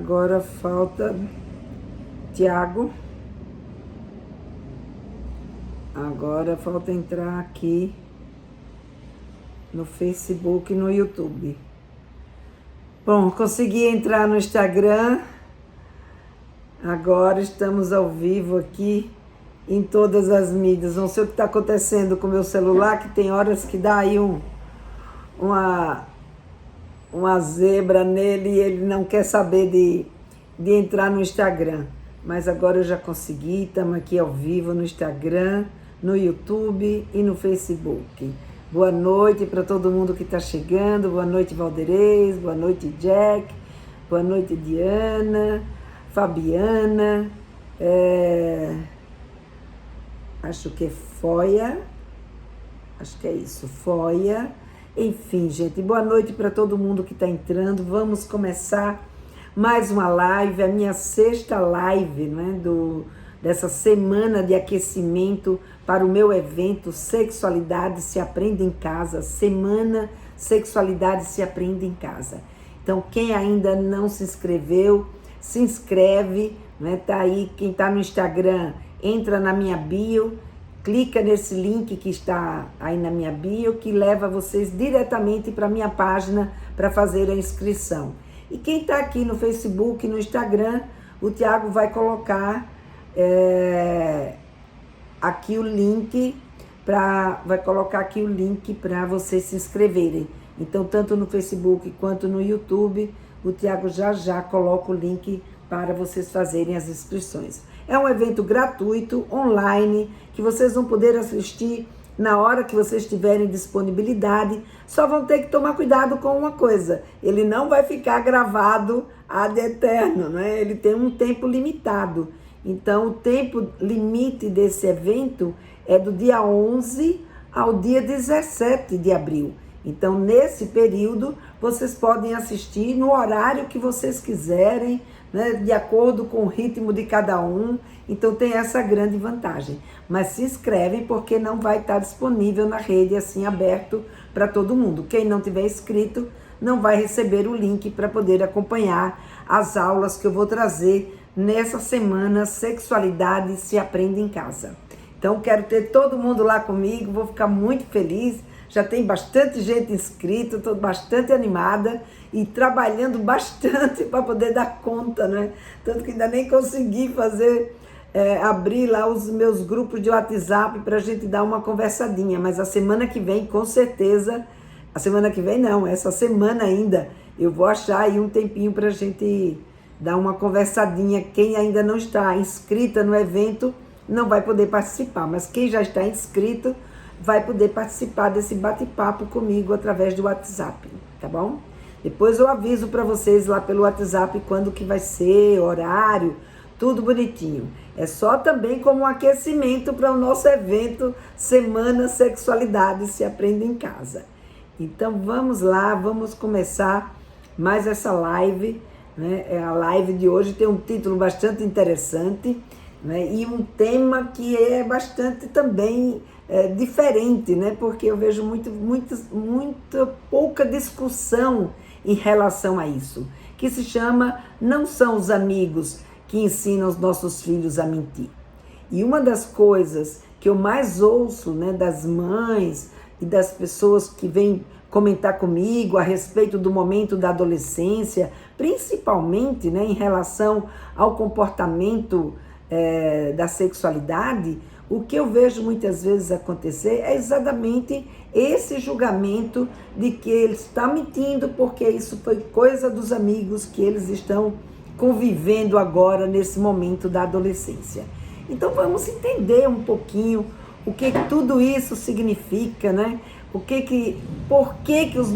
Agora falta Tiago. Agora falta entrar aqui no Facebook e no YouTube. Bom, consegui entrar no Instagram. Agora estamos ao vivo aqui em todas as mídias. Não sei o que está acontecendo com o meu celular, que tem horas que dá aí uma zebra nele e ele não quer saber de entrar no Instagram. Mas agora eu já consegui, estamos aqui ao vivo no Instagram, no YouTube e no Facebook. Boa noite para todo mundo que está chegando. Boa noite, Valderez. Boa noite, Jack. Boa noite, Diana. Fabiana. Acho que é Foia. Acho que é isso, Foia. Enfim, gente, boa noite para todo mundo que está entrando. Vamos começar mais uma live, a minha sexta live, né, dessa semana de aquecimento para o meu evento Sexualidade se Aprende em Casa. Semana Sexualidade se Aprende em Casa. Então, quem ainda não se inscreveu, se inscreve, né? Tá aí, quem está no Instagram, entra na minha bio, clica nesse link que está aí na minha bio, que leva vocês diretamente para a minha página para fazer a inscrição. E quem está aqui no Facebook, no Instagram, o Tiago vai colocar aqui o link para vocês se inscreverem. Então, tanto no Facebook quanto no YouTube, o Tiago já coloca o link para vocês fazerem as inscrições. É um evento gratuito, online, que vocês vão poder assistir na hora que vocês tiverem disponibilidade. Só vão ter que tomar cuidado com uma coisa: ele não vai ficar gravado ad eterno, né? Ele tem um tempo limitado. Então, o tempo limite desse evento é do dia 11 ao dia 17 de abril. Então, nesse período, vocês podem assistir no horário que vocês quiserem, né, de acordo com o ritmo de cada um. Então, tem essa grande vantagem. Mas se inscrevem, porque não vai estar disponível na rede assim aberto para todo mundo. Quem não tiver inscrito não vai receber o link para poder acompanhar as aulas que eu vou trazer nessa semana Sexualidade se Aprende em Casa. Então, quero ter todo mundo lá comigo, vou ficar muito feliz. Já tem bastante gente inscrita, estou bastante animada e trabalhando bastante para poder dar conta, né? Tanto que ainda nem consegui fazer, abrir lá os meus grupos de WhatsApp para a gente dar uma conversadinha. Mas a semana que vem, com certeza, a semana que vem não, essa semana ainda, eu vou achar aí um tempinho para a gente dar uma conversadinha. Quem ainda não está inscrita no evento não vai poder participar, mas quem já está inscrito vai poder participar desse bate-papo comigo através do WhatsApp, tá bom? Depois eu aviso para vocês lá pelo WhatsApp quando que vai ser, horário, tudo bonitinho. É só também como um aquecimento para o nosso evento Semana Sexualidade se Aprende em Casa. Então vamos lá, vamos começar mais essa live, né? A live de hoje tem um título bastante interessante, né? E um tema que é bastante também diferente, né? Porque eu vejo muita pouca discussão em relação a isso, que se chama Não São os Amigos que Ensinam os Nossos Filhos a Mentir. E uma das coisas que eu mais ouço, né, das mães e das pessoas que vêm comentar comigo a respeito do momento da adolescência, principalmente, né, em relação ao comportamento da sexualidade, o que eu vejo muitas vezes acontecer é exatamente esse julgamento de que ele está mentindo porque isso foi coisa dos amigos que eles estão convivendo agora nesse momento da adolescência. Então vamos entender um pouquinho o que tudo isso significa, né? Por que os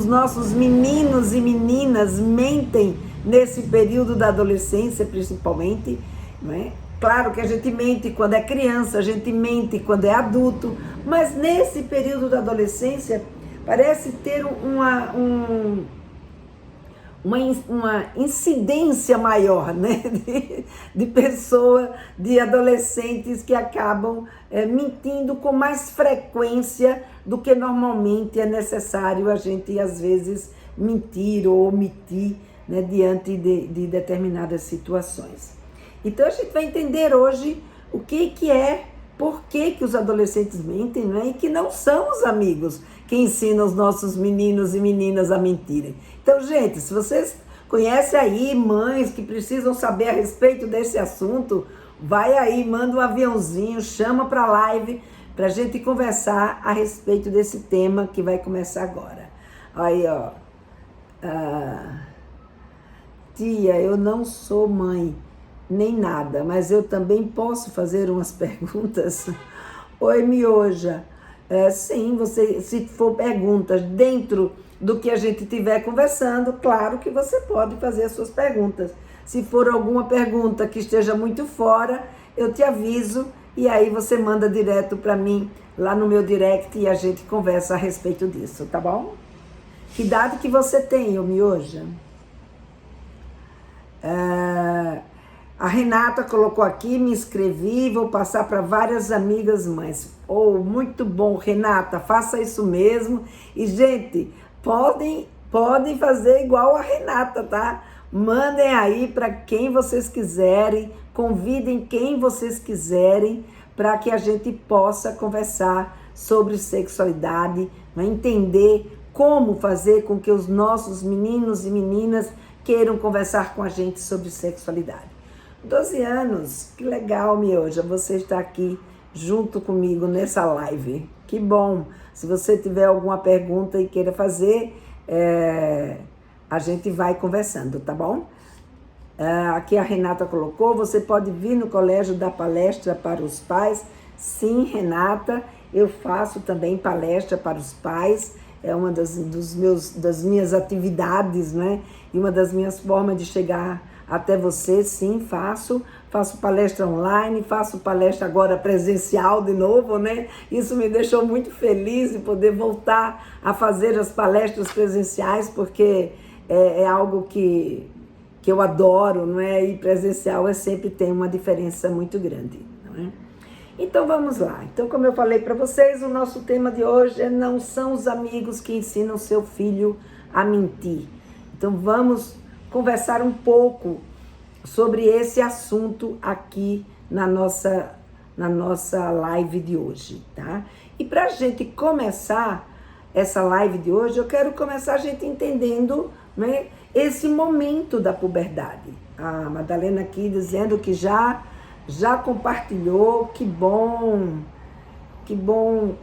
nossos meninos e meninas mentem nesse período da adolescência, principalmente, né? Claro que a gente mente quando é criança, a gente mente quando é adulto, mas nesse período da adolescência parece ter uma incidência maior, né, de pessoas, de adolescentes que acabam mentindo com mais frequência do que normalmente é necessário a gente, às vezes, mentir ou omitir, né, diante de determinadas situações. Então a gente vai entender hoje o que é, por que os adolescentes mentem, né, e que não são os amigos que ensinam os nossos meninos e meninas a mentirem. Então, gente, se vocês conhecem aí mães que precisam saber a respeito desse assunto, vai aí, manda um aviãozinho, chama para a live para a gente conversar a respeito desse tema que vai começar agora. Aí, ó. Tia, eu não sou mãe, nem nada, mas eu também posso fazer umas perguntas? Oi, Mioja. Sim, você, se for perguntas dentro do que a gente estiver conversando, claro que você pode fazer as suas perguntas. Se for alguma pergunta que esteja muito fora, eu te aviso e aí você manda direto para mim lá no meu direct e a gente conversa a respeito disso, tá bom? Que idade que você tem, ô Mioja? A Renata colocou aqui, me inscrevi, vou passar para várias amigas mães. Oh, muito bom, Renata, faça isso mesmo. E, gente, podem fazer igual a Renata, tá? Mandem aí para quem vocês quiserem, convidem quem vocês quiserem, para que a gente possa conversar sobre sexualidade, né? Entender como fazer com que os nossos meninos e meninas queiram conversar com a gente sobre sexualidade. 12 anos, que legal, Mioja, você está aqui junto comigo nessa live. Que bom. Se você tiver alguma pergunta e queira fazer, a gente vai conversando, tá bom? Aqui a Renata colocou, você pode vir no colégio dar palestra para os pais? Sim, Renata, eu faço também palestra para os pais, é uma das minhas atividades, né? E uma das minhas formas de chegar até você, sim, faço palestra online, faço palestra agora presencial de novo, né? Isso me deixou muito feliz de poder voltar a fazer as palestras presenciais, porque é algo que eu adoro, não é? E presencial sempre tem uma diferença muito grande, não é? Então vamos lá. Então, como eu falei para vocês, o nosso tema de hoje não são os amigos que ensinam seu filho a mentir. Então vamos conversar um pouco sobre esse assunto aqui na nossa live de hoje, tá? E para a gente começar essa live de hoje, eu quero começar a gente entendendo, né, esse momento da puberdade. A Madalena aqui dizendo que já compartilhou, que bom,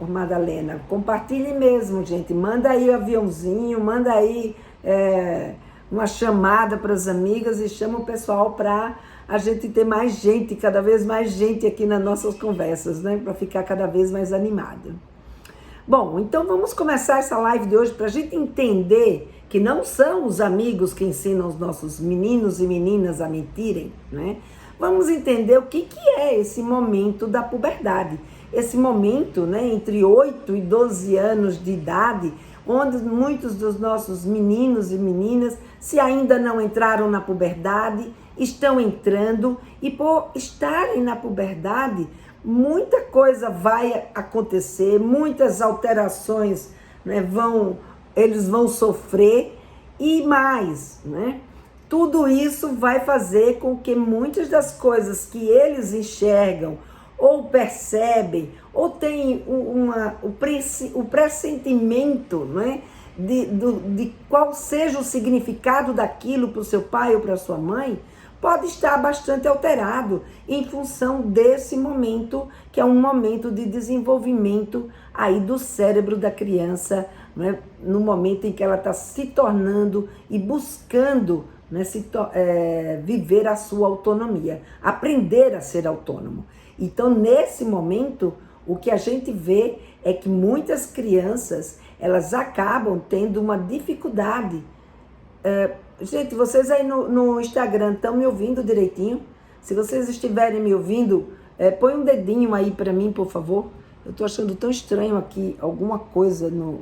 Madalena. Compartilhe mesmo, gente. Manda aí o aviãozinho, manda aí uma chamada para as amigas e chama o pessoal para a gente ter mais gente, cada vez mais gente aqui nas nossas conversas, né? Para ficar cada vez mais animado. Bom, então vamos começar essa live de hoje para a gente entender que não são os amigos que ensinam os nossos meninos e meninas a mentirem, né? Vamos entender o que é esse momento da puberdade. Esse momento, né, entre 8 e 12 anos de idade, onde muitos dos nossos meninos e meninas, se ainda não entraram na puberdade, estão entrando, e por estarem na puberdade, muita coisa vai acontecer, muitas alterações, né, eles vão sofrer, e mais, né? Tudo isso vai fazer com que muitas das coisas que eles enxergam, ou percebem, ou têm o pressentimento, né, de qual seja o significado daquilo para o seu pai ou para a sua mãe, pode estar bastante alterado em função desse momento, que é um momento de desenvolvimento aí do cérebro da criança, né, no momento em que ela está se tornando e buscando, né, viver a sua autonomia, aprender a ser autônomo. Então, nesse momento, o que a gente vê é que muitas crianças, elas acabam tendo uma dificuldade. Gente, vocês aí no Instagram estão me ouvindo direitinho? Se vocês estiverem me ouvindo, põe um dedinho aí para mim, por favor. Eu estou achando tão estranho aqui, alguma coisa no...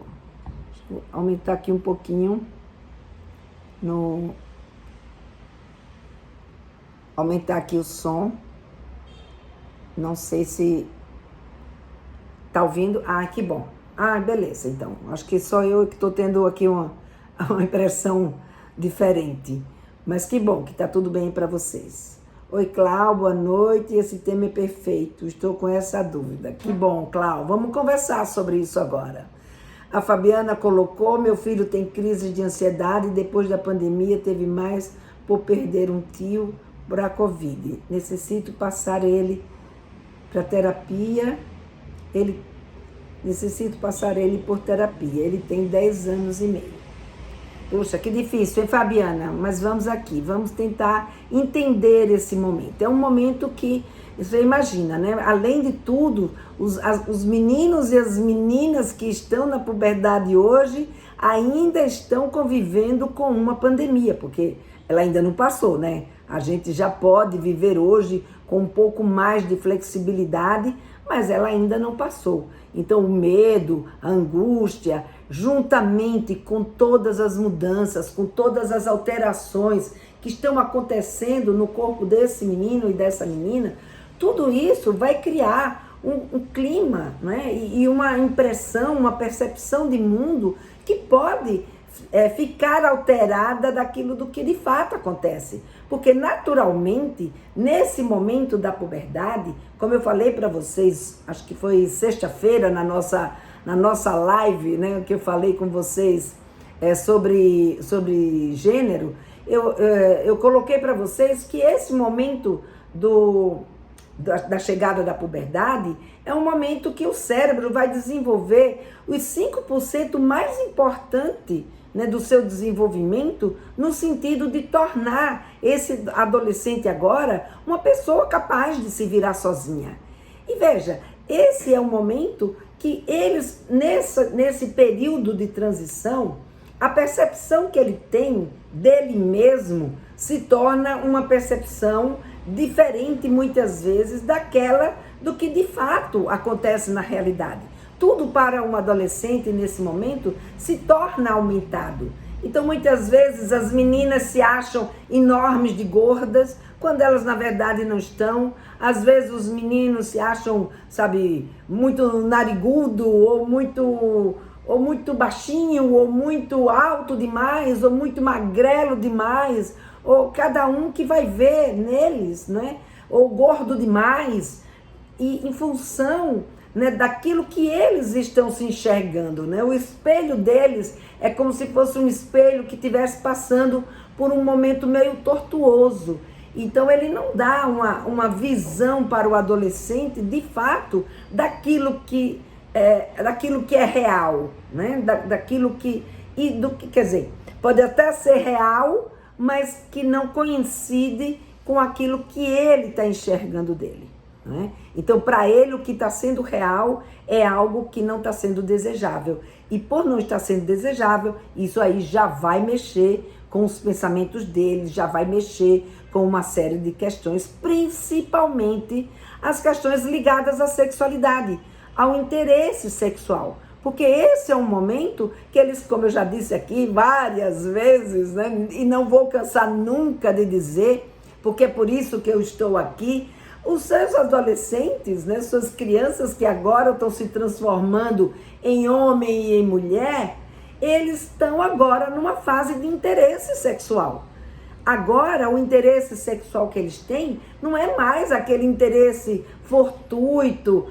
Deixa eu aumentar aqui um pouquinho. Aumentar aqui o som. Não sei se tá ouvindo. Ah, que bom. Ah, beleza, então. Acho que só eu que estou tendo aqui uma impressão diferente. Mas que bom que está tudo bem para vocês. Oi, Clau, boa noite. Esse tema é perfeito. Estou com essa dúvida. Que bom, Clau. Vamos conversar sobre isso agora. A Fabiana colocou: meu filho tem crise de ansiedade e depois da pandemia teve mais por perder um tio para a Covid. Necessito passar ele para terapia. Necessito passar ele por terapia. Ele tem 10 anos e meio. Poxa, que difícil, hein, Fabiana? Mas vamos aqui, vamos tentar entender esse momento. É um momento que, você imagina, né? Além de tudo, os meninos e as meninas que estão na puberdade hoje ainda estão convivendo com uma pandemia, porque ela ainda não passou, né? A gente já pode viver hoje com um pouco mais de flexibilidade, mas ela ainda não passou. Então o medo, a angústia, juntamente com todas as mudanças, com todas as alterações que estão acontecendo no corpo desse menino e dessa menina, tudo isso vai criar um clima, né? E uma impressão, uma percepção de mundo que pode ficar alterada daquilo do que de fato acontece. Porque naturalmente, nesse momento da puberdade, como eu falei para vocês, acho que foi sexta-feira na nossa live, né, que eu falei com vocês sobre gênero, eu coloquei para vocês que esse momento da chegada da puberdade é um momento que o cérebro vai desenvolver os 5% mais importantes, né, do seu desenvolvimento, no sentido de tornar esse adolescente agora uma pessoa capaz de se virar sozinha. E veja, esse é o momento que eles, nesse período de transição, a percepção que ele tem dele mesmo se torna uma percepção diferente muitas vezes daquela do que de fato acontece na realidade. Tudo para um adolescente nesse momento se torna aumentado. Então muitas vezes as meninas se acham enormes de gordas, quando elas na verdade não estão. Às vezes os meninos se acham, sabe, muito narigudo, ou muito baixinho, ou muito alto demais, ou muito magrelo demais, ou cada um que vai ver neles, né? Ou gordo demais, e em função, né, daquilo que eles estão se enxergando, né? O espelho deles é como se fosse um espelho que estivesse passando por um momento meio tortuoso. Então ele não dá uma visão para o adolescente, de fato, daquilo que é real, né? Quer dizer, pode até ser real, mas que não coincide com aquilo que ele está enxergando dele. Né? Então, para ele, o que está sendo real é algo que não está sendo desejável. E por não estar sendo desejável, isso aí já vai mexer com os pensamentos dele, já vai mexer com uma série de questões, principalmente as questões ligadas à sexualidade, ao interesse sexual. Porque esse é um momento que eles, como eu já disse aqui várias vezes, né, e não vou cansar nunca de dizer, porque é por isso que eu estou aqui, os seus adolescentes, né, suas crianças que agora estão se transformando em homem e em mulher, eles estão agora numa fase de interesse sexual. Agora, o interesse sexual que eles têm não é mais aquele interesse fortuito,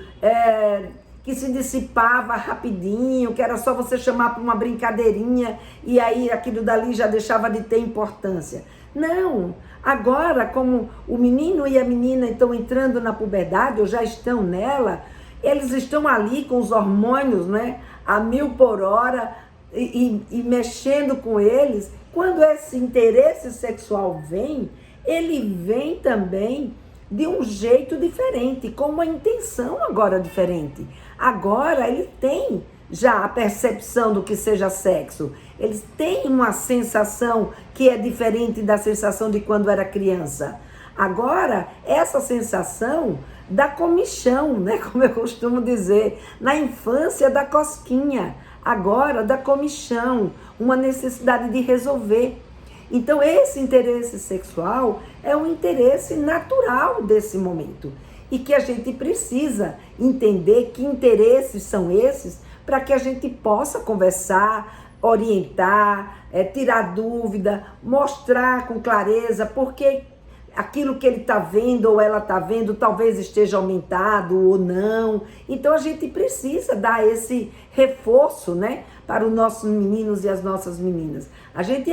que se dissipava rapidinho, que era só você chamar para uma brincadeirinha e aí aquilo dali já deixava de ter importância. Não, agora como o menino e a menina estão entrando na puberdade ou já estão nela, eles estão ali com os hormônios, né, a 1000 por hora e mexendo com eles. Quando esse interesse sexual vem, ele vem também de um jeito diferente, com uma intenção agora diferente. Agora ele tem já a percepção do que seja sexo. Eles têm uma sensação que é diferente da sensação de quando era criança. Agora, essa sensação da comichão, né? Como eu costumo dizer, na infância da cosquinha, agora da comichão, uma necessidade de resolver. Então, esse interesse sexual é um interesse natural desse momento e que a gente precisa entender que interesses são esses para que a gente possa conversar, orientar, tirar dúvida, mostrar com clareza, porque aquilo que ele está vendo ou ela está vendo talvez esteja aumentado ou não. Então a gente precisa dar esse reforço, né, para os nossos meninos e as nossas meninas. A gente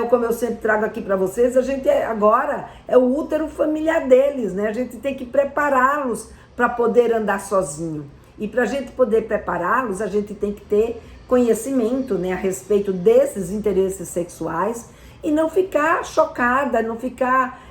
como eu sempre trago aqui para vocês, a gente agora é o útero familiar deles, né? A gente tem que prepará-los para poder andar sozinho. E para a gente poder prepará-los, a gente tem que ter conhecimento, né, a respeito desses interesses sexuais e não ficar chocada, não ficar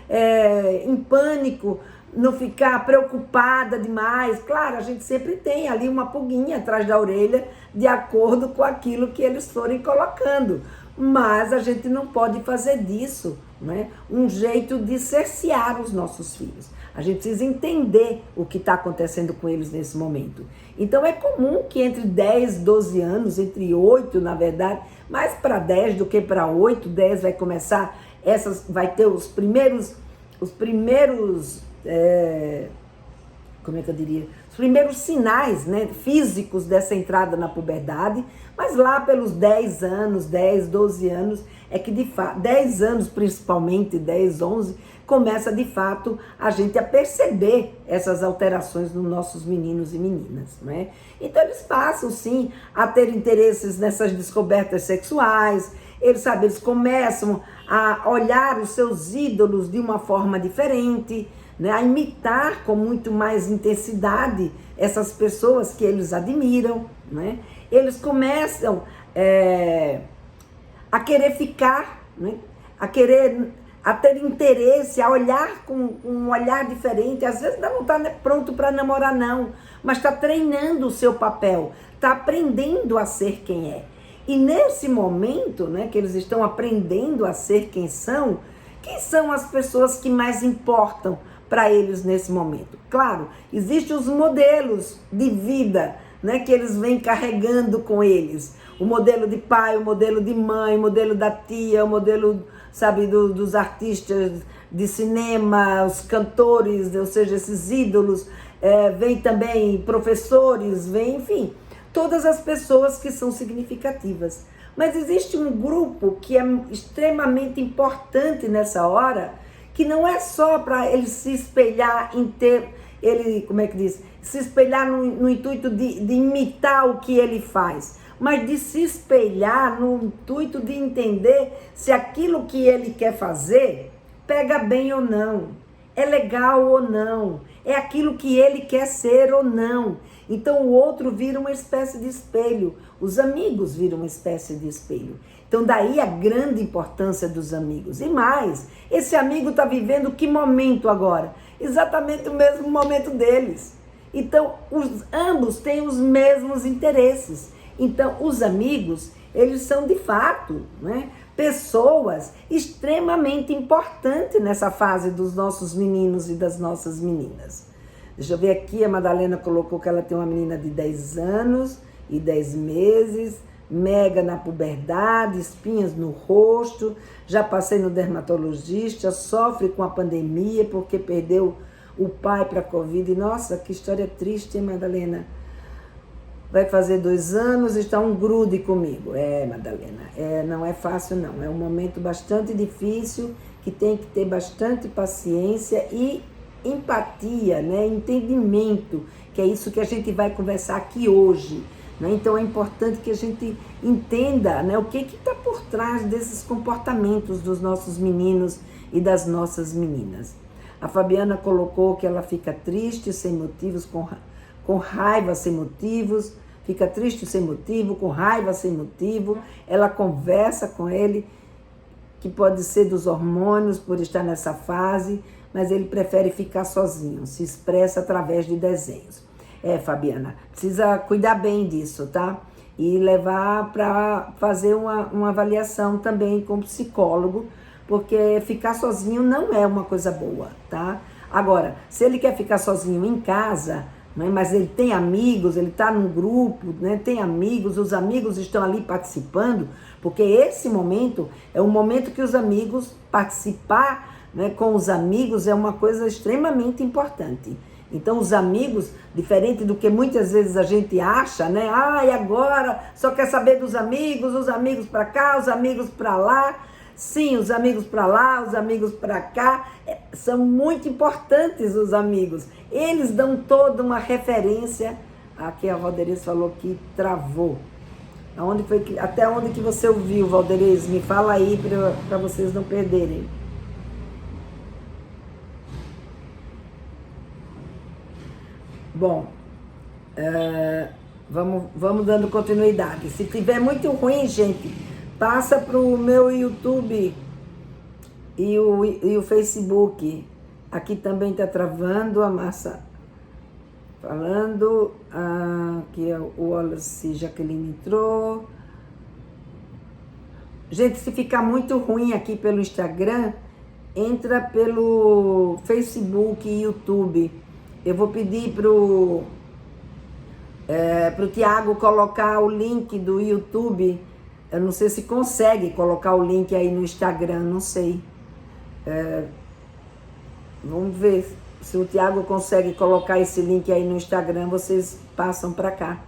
em pânico, não ficar preocupada demais. Claro, a gente sempre tem ali uma pulguinha atrás da orelha de acordo com aquilo que eles forem colocando. Mas a gente não pode fazer disso, né, um jeito de cercear os nossos filhos. A gente precisa entender o que está acontecendo com eles nesse momento. Então é comum que entre 10, 12 anos, entre 8, na verdade, mais para 10 do que para 8, 10 vai começar, vai ter os primeiros, como é que eu diria? Os primeiros sinais, né, físicos dessa entrada na puberdade, mas lá pelos 10 anos, 10, 12 anos, é que de fato, 10 anos principalmente, 10, 11, começa de fato a gente a perceber essas alterações nos nossos meninos e meninas, né? Então eles passam sim a ter interesses nessas descobertas sexuais, eles começam a olhar os seus ídolos de uma forma diferente, né? A imitar com muito mais intensidade essas pessoas que eles admiram, né? Eles começam a querer ficar, né? A ter interesse, a olhar com um olhar diferente. Às vezes não está pronto para namorar não, mas está treinando o seu papel, está aprendendo a ser quem é. E nesse momento, né, que eles estão aprendendo a ser quem são as pessoas que mais importam para eles nesse momento? Claro, existem os modelos de vida, né, que eles vêm carregando com eles. O modelo de pai, o modelo de mãe, o modelo da tia, o modelo, sabe, dos artistas de cinema, os cantores, ou seja, esses ídolos. Vem também professores, enfim, todas as pessoas que são significativas. Mas existe um grupo que é extremamente importante nessa hora, que não é só para ele se espelhar se espelhar no intuito de imitar o que ele faz, mas de se espelhar no intuito de entender se aquilo que ele quer fazer pega bem ou não, é legal ou não, é aquilo que ele quer ser ou não. Então o outro vira uma espécie de espelho, os amigos viram uma espécie de espelho. Então daí a grande importância dos amigos. E mais, esse amigo está vivendo que momento agora? Exatamente o mesmo momento deles. Então ambos têm os mesmos interesses. Então os amigos, eles são de fato, né, pessoas extremamente importantes nessa fase dos nossos meninos e das nossas meninas. Deixa eu ver aqui, a Madalena colocou que ela tem uma menina de 10 anos e 10 meses, mega na puberdade, espinhas no rosto, já passei no dermatologista, sofre com a pandemia porque perdeu o pai para a Covid. Nossa, que história triste, hein, Madalena? Vai fazer 2 anos e está um grude comigo. Madalena, não é fácil não, é um momento bastante difícil, que tem que ter bastante paciência e empatia, né? Entendimento, que é isso que a gente vai conversar aqui hoje, né? Então é importante que a gente entenda, né, o que está por trás desses comportamentos dos nossos meninos e das nossas meninas. A Fabiana colocou que ela fica triste sem motivos, com raiva sem motivos, fica triste sem motivo, com raiva sem motivo. Ela conversa com ele, que pode ser dos hormônios por estar nessa fase, mas ele prefere ficar sozinho, se expressa através de desenhos. Fabiana, precisa cuidar bem disso, tá? E levar para fazer uma avaliação também com psicólogo, porque ficar sozinho não é uma coisa boa, tá? Agora, se ele quer ficar sozinho em casa, né, mas ele tem amigos, ele está num grupo, né, tem amigos, os amigos estão ali participando, porque esse momento é um momento que os amigos participar, né, com os amigos é uma coisa extremamente importante. Então os amigos, diferente do que muitas vezes a gente acha, né? Ah, e agora só quer saber dos amigos, os amigos para cá, os amigos para lá. Sim, os amigos para lá, os amigos para cá, são muito importantes os amigos. Eles dão toda uma referência. Aqui a Valderez falou que travou. Até onde que você ouviu, Valderez? Me fala aí para vocês não perderem. Bom, vamos dando continuidade. Se tiver muito ruim, gente, passa para o meu YouTube e o Facebook. Aqui também está travando, a Massa falando. Aqui é o Wallace Jaqueline entrou. Gente, se ficar muito ruim aqui pelo Instagram, entra pelo Facebook e YouTube. Eu vou pedir pro Tiago colocar o link do YouTube. Eu não sei se consegue colocar o link aí no Instagram, não sei. Vamos ver se o Tiago consegue colocar esse link aí no Instagram, vocês passam para cá.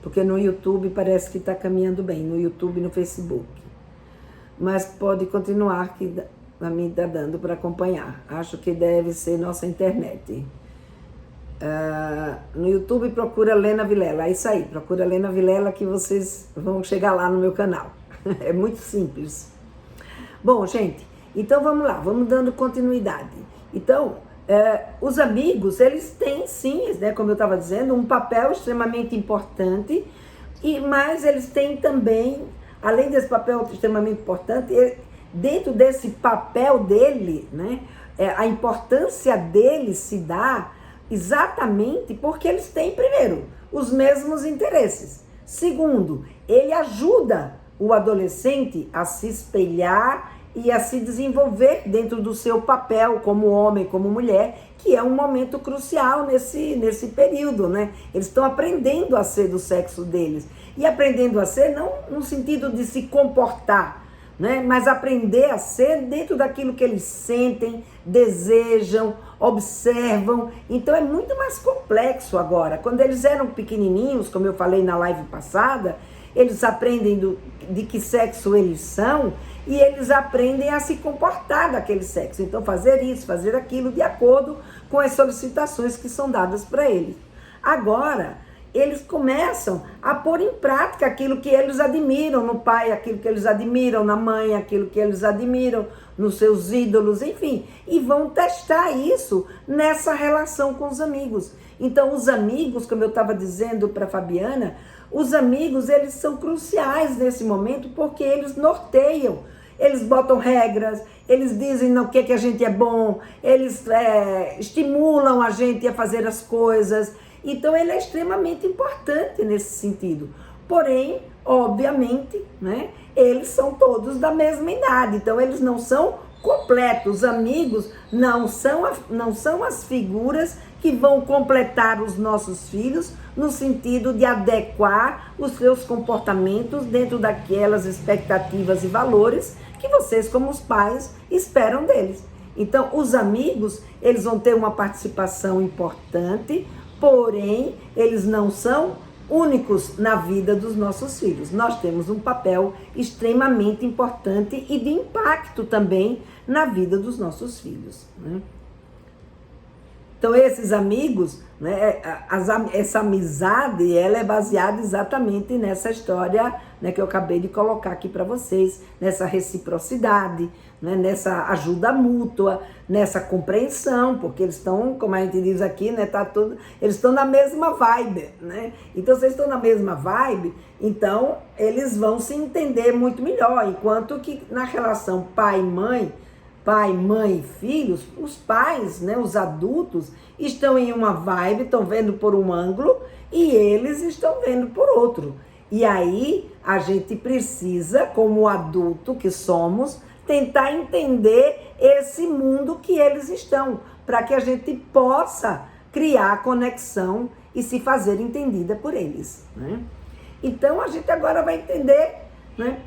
Porque no YouTube parece que está caminhando bem, no YouTube e no Facebook. Mas pode continuar, que a mim está dando para acompanhar. Acho que deve ser nossa internet. No YouTube procura Lena Vilela, é isso aí, procura Lena Vilela que vocês vão chegar lá no meu canal. É muito simples. Bom, gente, então vamos lá, vamos dando continuidade. Então, os amigos, eles têm sim, né, como eu estava dizendo, um papel extremamente importante, mas eles têm também, além desse papel extremamente importante, dentro desse papel dele, né, a importância dele se dá exatamente porque eles têm, primeiro, os mesmos interesses. Segundo, ele ajuda o adolescente a se espelhar e a se desenvolver dentro do seu papel como homem, como mulher, que é um momento crucial nesse período, né? Eles estão aprendendo a ser do sexo deles. E aprendendo a ser não no sentido de se comportar, né? Mas aprender a ser dentro daquilo que eles sentem, desejam, observam. Então é muito mais complexo agora. Quando eles eram pequenininhos, como eu falei na live passada, eles aprendem de que sexo eles são e eles aprendem a se comportar daquele sexo. Então fazer isso, fazer aquilo de acordo com as solicitações que são dadas para eles. Agora, eles começam a pôr em prática aquilo que eles admiram no pai, aquilo que eles admiram na mãe, aquilo que eles admiram nos seus ídolos, enfim. E vão testar isso nessa relação com os amigos. Então, os amigos, como eu estava dizendo para a Fabiana, os amigos, eles são cruciais nesse momento porque eles norteiam, eles botam regras, eles dizem no que a gente é bom, eles estimulam a gente a fazer as coisas. Então, ele é extremamente importante nesse sentido. Porém, obviamente, né, eles são todos da mesma idade, então eles não são completos. Os amigos não são as figuras que vão completar os nossos filhos no sentido de adequar os seus comportamentos dentro daquelas expectativas e valores que vocês, como os pais, esperam deles. Então, os amigos, eles vão ter uma participação importante, porém, eles não são únicos na vida dos nossos filhos. Nós temos um papel extremamente importante e de impacto também na vida dos nossos filhos, né? Então, esses amigos, né, essa amizade, ela é baseada exatamente nessa história, né, que eu acabei de colocar aqui para vocês, nessa reciprocidade, né, nessa ajuda mútua, nessa compreensão, porque eles estão, como a gente diz aqui, né, eles estão na mesma vibe, né? Então, se eles estão na mesma vibe, então eles vão se entender muito melhor, enquanto que na relação pai, mãe e filhos, os pais, né, os adultos, estão em uma vibe, estão vendo por um ângulo e eles estão vendo por outro. E aí a gente precisa, como adulto que somos, tentar entender esse mundo que eles estão, para que a gente possa criar conexão e se fazer entendida por eles, né? Então a gente agora vai entender, né,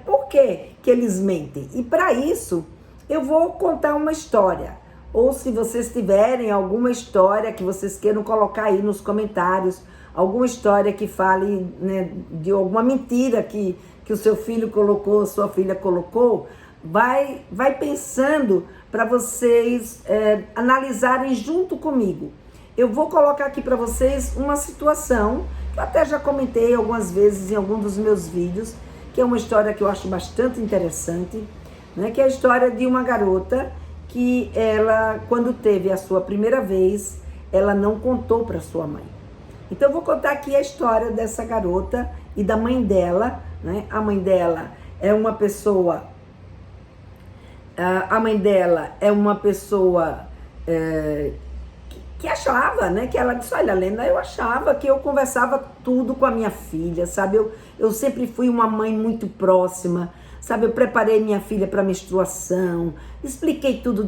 por que eles mentem. E para isso, eu vou contar uma história. ou se vocês tiverem alguma história que vocês queiram colocar aí nos comentários, alguma história que fale, né, de alguma mentira que o seu filho colocou, sua filha colocou, vai pensando para vocês analisarem junto comigo. Eu vou colocar aqui para vocês uma situação, que eu até já comentei algumas vezes em algum dos meus vídeos, que é uma história que eu acho bastante interessante, né, que é a história de uma garota que ela, quando teve a sua primeira vez, ela não contou para sua mãe. Então eu vou contar aqui a história dessa garota e da mãe dela, né? A mãe dela é uma pessoa que achava, né, que ela disse, olha, Lena, eu achava que eu conversava tudo com a minha filha, sabe, eu sempre fui uma mãe muito próxima, sabe, eu preparei minha filha para menstruação, expliquei tudo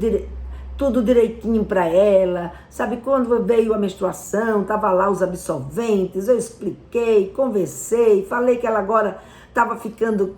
direitinho para ela, sabe, quando veio a menstruação, tava lá os absorventes, eu expliquei, conversei, falei que ela agora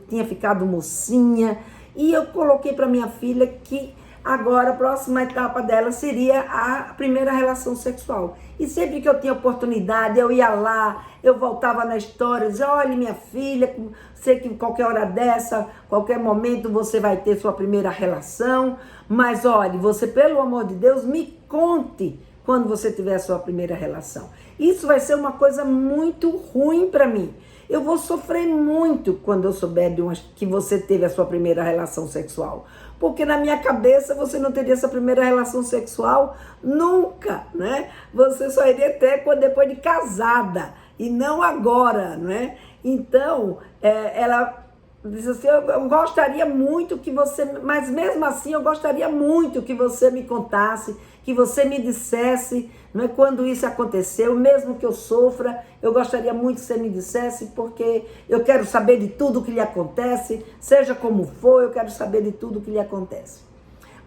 tinha ficado mocinha, e eu coloquei para minha filha que agora a próxima etapa dela seria a primeira relação sexual. E sempre que eu tinha oportunidade, eu ia lá, eu voltava na história, dizia, olha minha filha, sei que qualquer hora dessa, qualquer momento você vai ter sua primeira relação, mas olha, você, pelo amor de Deus, me conte quando você tiver a sua primeira relação. Isso vai ser uma coisa muito ruim para mim. Eu vou sofrer muito quando eu souber que você teve a sua primeira relação sexual. Porque na minha cabeça você não teria essa primeira relação sexual nunca, né? Você só iria ter depois de casada e não agora, né? Então, ela disse assim, eu gostaria muito que você, mas mesmo assim eu gostaria muito que você me contasse, que você me dissesse, não é, quando isso aconteceu, mesmo que eu sofra, eu gostaria muito que você me dissesse, porque eu quero saber de tudo que lhe acontece, seja como for, eu quero saber de tudo que lhe acontece.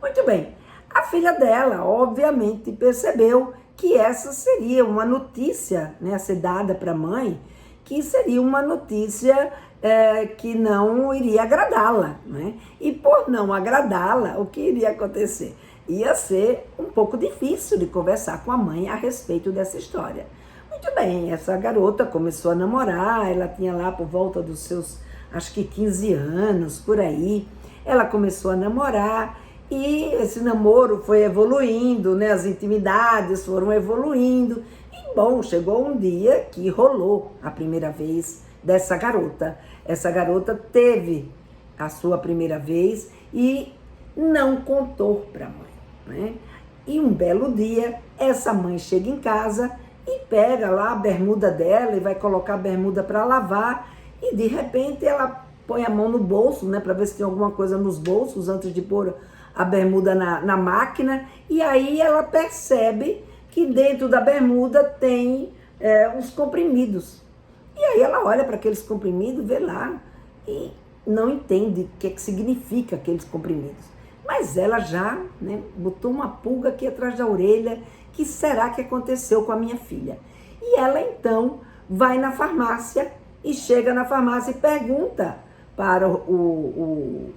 Muito bem, a filha dela, obviamente, percebeu que essa seria uma notícia, né, a ser dada para a mãe, que seria uma notícia que não iria agradá-la, né? E por não agradá-la, o que iria acontecer? Ia ser um pouco difícil de conversar com a mãe a respeito dessa história. Muito bem, essa garota começou a namorar, ela tinha lá por volta dos seus, acho que 15 anos, por aí. Ela começou a namorar e esse namoro foi evoluindo, né? As intimidades foram evoluindo. E bom, chegou um dia que rolou a primeira vez dessa garota. Essa garota teve a sua primeira vez e não contou para a mãe, né? E um belo dia, essa mãe chega em casa e pega lá a bermuda dela e vai colocar a bermuda para lavar e de repente ela põe a mão no bolso, né, para ver se tem alguma coisa nos bolsos antes de pôr a bermuda na máquina, e aí ela percebe que dentro da bermuda tem uns comprimidos. E aí ela olha para aqueles comprimidos, vê lá e não entende o que significa aqueles comprimidos. Mas ela já, né, botou uma pulga aqui atrás da orelha. Que será que aconteceu com a minha filha? E ela então vai na farmácia e chega na farmácia e pergunta para o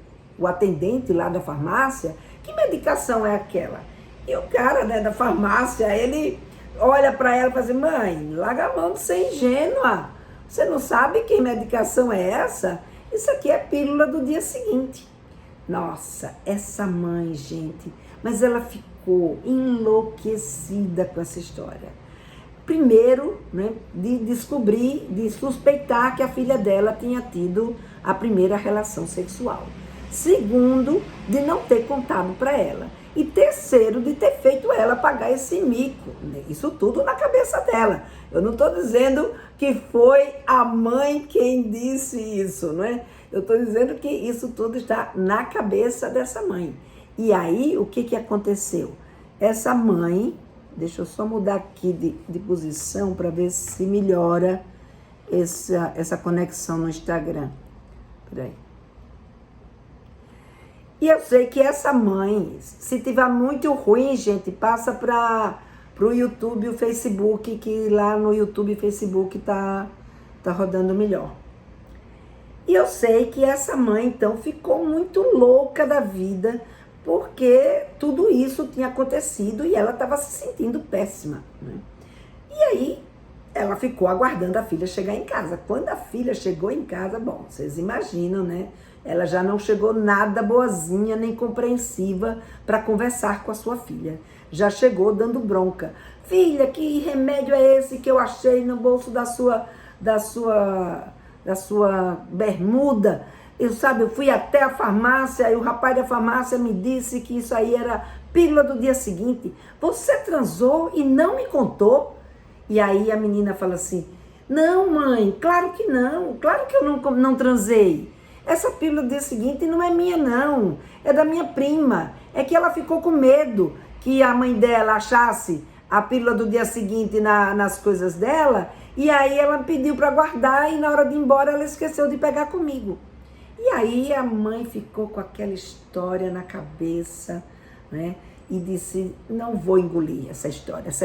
atendente lá da farmácia que medicação é aquela. E o cara, né, da farmácia, ele olha para ela e fala assim, mãe, larga a mão de ser ingênua. Você não sabe que medicação é essa? Isso aqui é pílula do dia seguinte. Nossa, essa mãe, gente, mas ela ficou enlouquecida com essa história. Primeiro, né, de suspeitar que a filha dela tinha tido a primeira relação sexual. Segundo, de não ter contado para ela. E terceiro, de ter feito ela pagar esse mico. Isso tudo na cabeça dela. Eu não estou dizendo que foi a mãe quem disse isso, não é? Eu estou dizendo que isso tudo está na cabeça dessa mãe. E aí, o que aconteceu? Essa mãe, deixa eu só mudar aqui de posição para ver se melhora essa conexão no Instagram. Peraí. E eu sei que essa mãe, se tiver muito ruim, gente, passa para o YouTube e o Facebook, que lá no YouTube e Facebook tá rodando melhor. E eu sei que essa mãe, então, ficou muito louca da vida, porque tudo isso tinha acontecido e ela estava se sentindo péssima, né? E aí ela ficou aguardando a filha chegar em casa. Quando a filha chegou em casa, bom, vocês imaginam, né? Ela já não chegou nada boazinha nem compreensiva para conversar com a sua filha. Já chegou dando bronca. Filha, que remédio é esse que eu achei no bolso da sua bermuda? Eu fui até a farmácia e o rapaz da farmácia me disse que isso aí era pílula do dia seguinte. Você transou e não me contou? E aí a menina fala assim, não mãe, claro que eu não transei. Essa pílula do dia seguinte não é minha não, é da minha prima. É que ela ficou com medo que a mãe dela achasse a pílula do dia seguinte nas coisas dela, e aí ela pediu para guardar e na hora de ir embora ela esqueceu de pegar comigo. E aí a mãe ficou com aquela história na cabeça, né? E disse, não vou engolir essa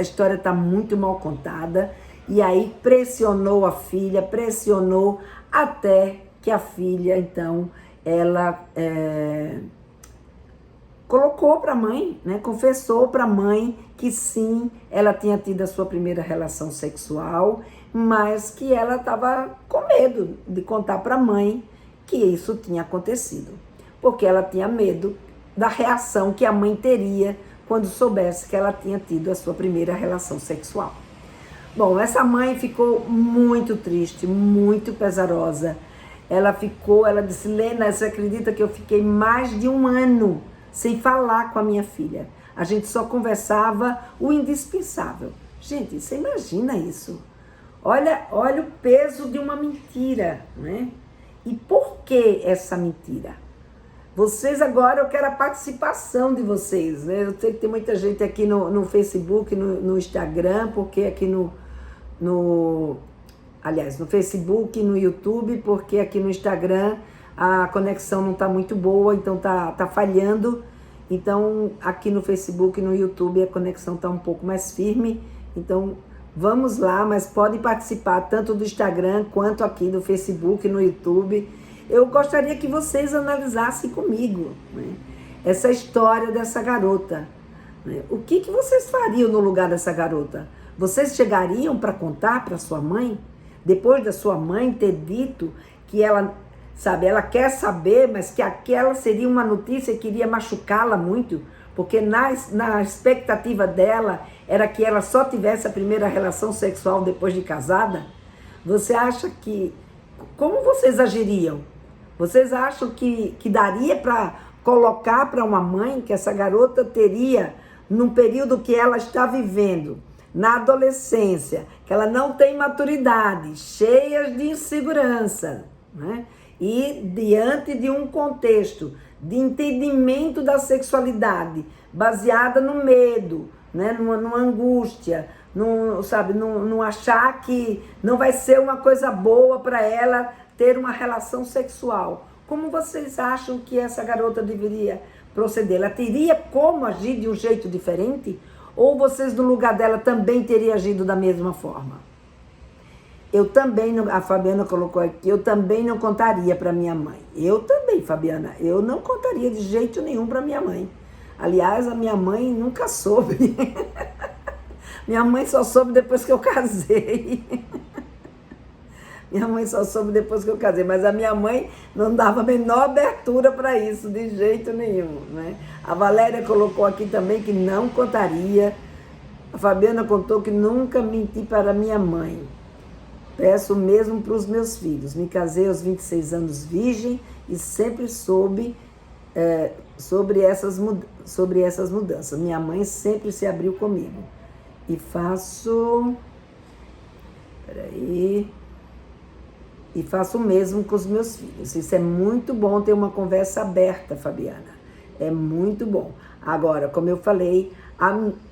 história está muito mal contada. E aí pressionou a filha, pressionou até que a filha, então, ela colocou para a mãe, né? Confessou para a mãe que sim, ela tinha tido a sua primeira relação sexual, mas que ela estava com medo de contar para a mãe que isso tinha acontecido, porque ela tinha medo da reação que a mãe teria quando soubesse que ela tinha tido a sua primeira relação sexual. Bom, essa mãe ficou muito triste, muito pesarosa. Ela disse, Lena, você acredita que eu fiquei mais de 1 ano sem falar com a minha filha? A gente só conversava o indispensável. Gente, você imagina isso? Olha o peso de uma mentira, né? E por que essa mentira? Vocês agora, eu quero a participação de vocês, né? Eu sei que tem muita gente aqui no Facebook, no Instagram, porque aqui no Facebook, no YouTube, porque aqui no Instagram a conexão não está muito boa, então tá falhando. Então, aqui no Facebook e no YouTube a conexão está um pouco mais firme. Então, vamos lá, mas podem participar tanto do Instagram quanto aqui do Facebook, no YouTube. Eu gostaria que vocês analisassem comigo, né, essa história dessa garota. Né? O que vocês fariam no lugar dessa garota? Vocês chegariam para contar para sua mãe? Depois da sua mãe ter dito que ela quer saber, mas que aquela seria uma notícia que iria machucá-la muito, porque na expectativa dela era que ela só tivesse a primeira relação sexual depois de casada? Você acha que... Como vocês agiriam? Vocês acham que daria para colocar para uma mãe que essa garota teria, num período que ela está vivendo, na adolescência, que ela não tem maturidade, cheia de insegurança, né? E diante de um contexto de entendimento da sexualidade, baseada no medo, né? numa angústia, num achar que não vai ser uma coisa boa para ela ter uma relação sexual. Como vocês acham que essa garota deveria proceder? Ela teria como agir de um jeito diferente? Ou vocês, no lugar dela, também teriam agido da mesma forma? Eu também, a Fabiana colocou aqui, eu também não contaria para minha mãe. Eu também, Fabiana, eu não contaria de jeito nenhum para minha mãe. Aliás, a minha mãe nunca soube. Minha mãe só soube depois que eu casei. Minha mãe só soube depois que eu casei, mas a minha mãe não dava a menor abertura para isso, de jeito nenhum, né? A Valéria colocou aqui também que não contaria. A Fabiana contou que nunca menti para minha mãe. Peço mesmo para os meus filhos. Me casei aos 26 anos virgem e sempre soube sobre essas mudanças. Minha mãe sempre se abriu comigo. E faço... E faço o mesmo com os meus filhos. Isso é muito bom, ter uma conversa aberta, Fabiana. É muito bom. Agora, como eu falei,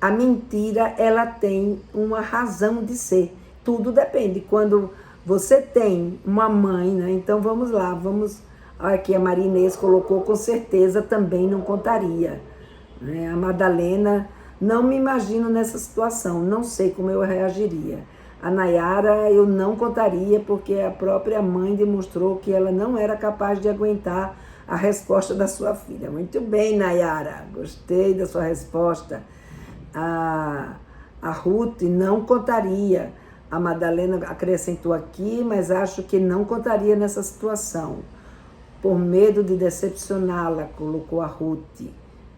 a mentira, ela tem uma razão de ser. Tudo depende. Quando você tem uma mãe, né? Então vamos lá, aqui a Maria Inês colocou, com certeza também não contaria. Né? A Madalena, não me imagino nessa situação, não sei como eu reagiria. A Nayara, eu não contaria, porque a própria mãe demonstrou que ela não era capaz de aguentar a resposta da sua filha. Muito bem, Nayara, gostei da sua resposta. A Ruth não contaria. A Madalena acrescentou aqui, mas acho que não contaria nessa situação. Por medo de decepcioná-la, colocou a Ruth.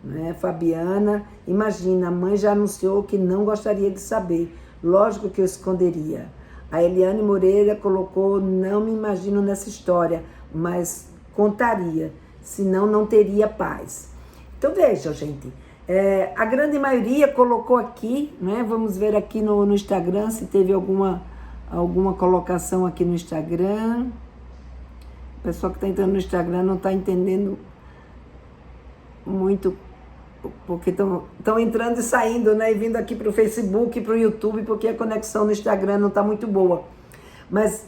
Né? Fabiana, imagina, a mãe já anunciou que não gostaria de saber. Lógico que eu esconderia. A Eliane Moreira colocou, não me imagino nessa história, mas contaria, senão não teria paz. Então veja, gente, a grande maioria colocou aqui, né? Vamos ver aqui no Instagram se teve alguma colocação aqui no Instagram. O pessoal que está entrando no Instagram não está entendendo muito, porque estão entrando e saindo, né? E vindo aqui para o Facebook e para o YouTube, porque a conexão no Instagram não está muito boa. Mas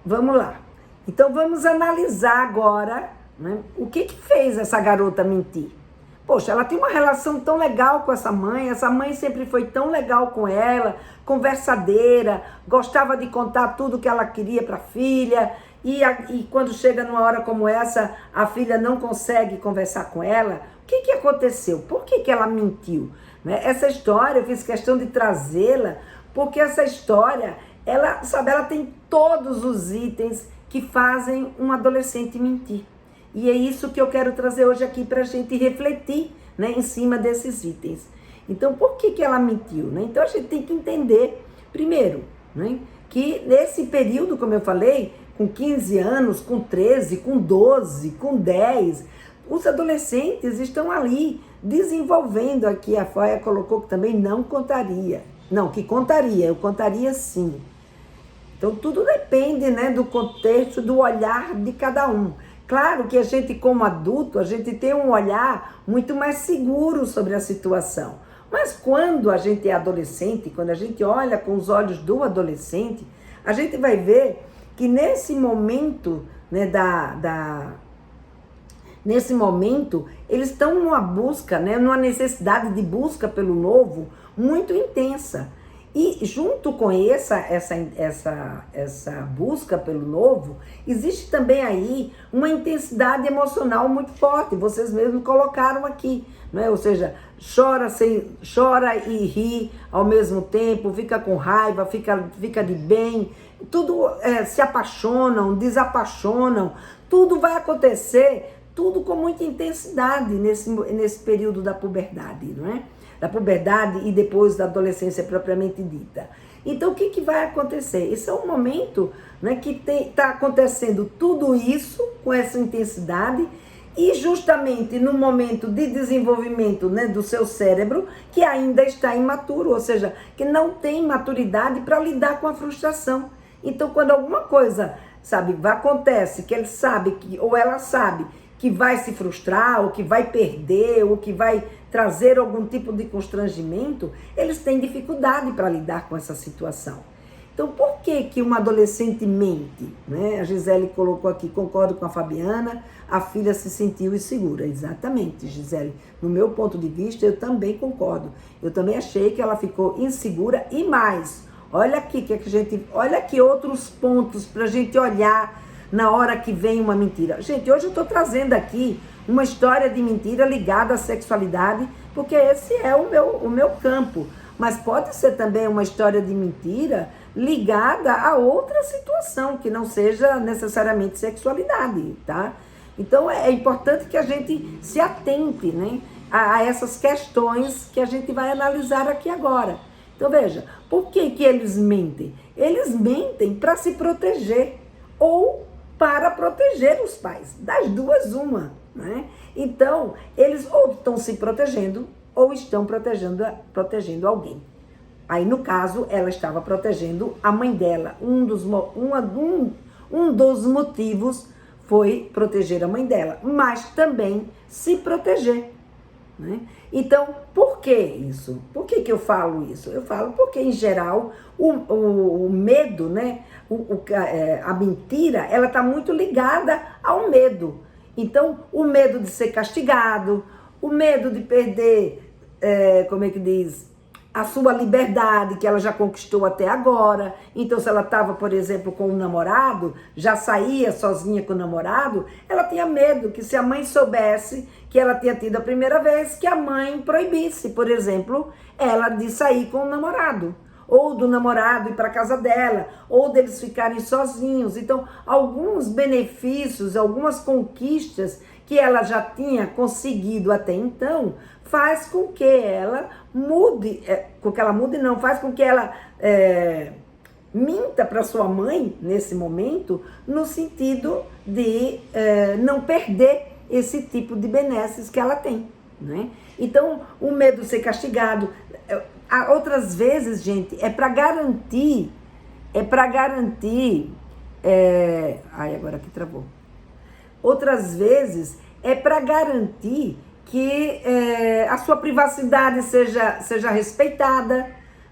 vamos lá. Então vamos analisar agora, né, o que fez essa garota mentir. Poxa, ela tem uma relação tão legal com essa mãe sempre foi tão legal com ela, conversadeira, gostava de contar tudo que ela queria para a filha, e quando chega numa hora como essa, a filha não consegue conversar com ela. O que aconteceu? Por que ela mentiu? Né? Essa história, eu fiz questão de trazê-la, porque essa história, ela tem todos os itens que fazem um adolescente mentir. E é isso que eu quero trazer hoje aqui para a gente refletir, né, em cima desses itens. Então, por que ela mentiu? Né? Então, a gente tem que entender, primeiro, né, que nesse período, como eu falei, com 15 anos, com 13, com 12, com 10, os adolescentes estão ali desenvolvendo. Aqui a Faia colocou que também não contaria. Não, que contaria, eu contaria sim. Então, tudo depende, né, do contexto, do olhar de cada um. Claro que a gente, como adulto, a gente tem um olhar muito mais seguro sobre a situação. Mas quando a gente é adolescente, quando a gente olha com os olhos do adolescente, a gente vai ver que nesse momento, né, nesse momento, eles estão numa busca, né, numa necessidade de busca pelo novo muito intensa. E junto com essa busca pelo novo, existe também aí uma intensidade emocional muito forte. Vocês mesmos colocaram aqui, né? Ou seja, chora e ri ao mesmo tempo, fica com raiva, fica de bem, tudo se apaixonam, desapaixonam, tudo vai acontecer, tudo com muita intensidade nesse período da puberdade, não é? Da puberdade e depois da adolescência propriamente dita. Então, o que vai acontecer? Esse é um momento, né, que está acontecendo tudo isso com essa intensidade e justamente no momento de desenvolvimento, né, do seu cérebro, que ainda está imaturo, ou seja, que não tem maturidade para lidar com a frustração. Então, quando alguma coisa, acontece, que ele sabe, ou ela sabe, que vai se frustrar, ou que vai perder, ou que vai trazer algum tipo de constrangimento, eles têm dificuldade para lidar com essa situação. Então, por que um adolescente mente? Né? A Gisele colocou aqui, concordo com a Fabiana, a filha se sentiu insegura. Exatamente, Gisele. No meu ponto de vista, eu também concordo. Eu também achei que ela ficou insegura e mais. Olha aqui, olha aqui outros pontos para a gente olhar na hora que vem uma mentira. Gente, hoje eu estou trazendo aqui uma história de mentira ligada à sexualidade, porque esse é o meu campo. Mas pode ser também uma história de mentira ligada a outra situação, que não seja necessariamente sexualidade, tá? Então, é importante que a gente se atente, né, a essas questões que a gente vai analisar aqui agora. Então, veja, por que eles mentem? Eles mentem para se proteger ou para proteger os pais. Das duas, uma, né? Então, eles ou estão se protegendo ou estão protegendo alguém. Aí, no caso, ela estava protegendo a mãe dela. Um dos motivos foi proteger a mãe dela, mas também se proteger, né? Então, por que isso? Por que eu falo isso? Eu falo porque, em geral, o medo, né? A mentira, ela está muito ligada ao medo. Então, o medo de ser castigado, o medo de perder, a sua liberdade que ela já conquistou até agora. Então, se ela estava, por exemplo, com um namorado, já saía sozinha com o namorado, ela tinha medo que, se a mãe soubesse que ela tinha tido a primeira vez, que a mãe proibisse, por exemplo, ela de sair com o namorado, ou do namorado ir para casa dela, ou deles ficarem sozinhos. Então, alguns benefícios, algumas conquistas que ela já tinha conseguido até então, faz com que ela mude, faz com que ela minta para sua mãe, nesse momento, no sentido de não perder esse tipo de benesses que ela tem, né? Então, o medo de ser castigado, outras vezes, gente, é para garantir, agora que travou. Outras vezes é para garantir que a sua privacidade seja respeitada,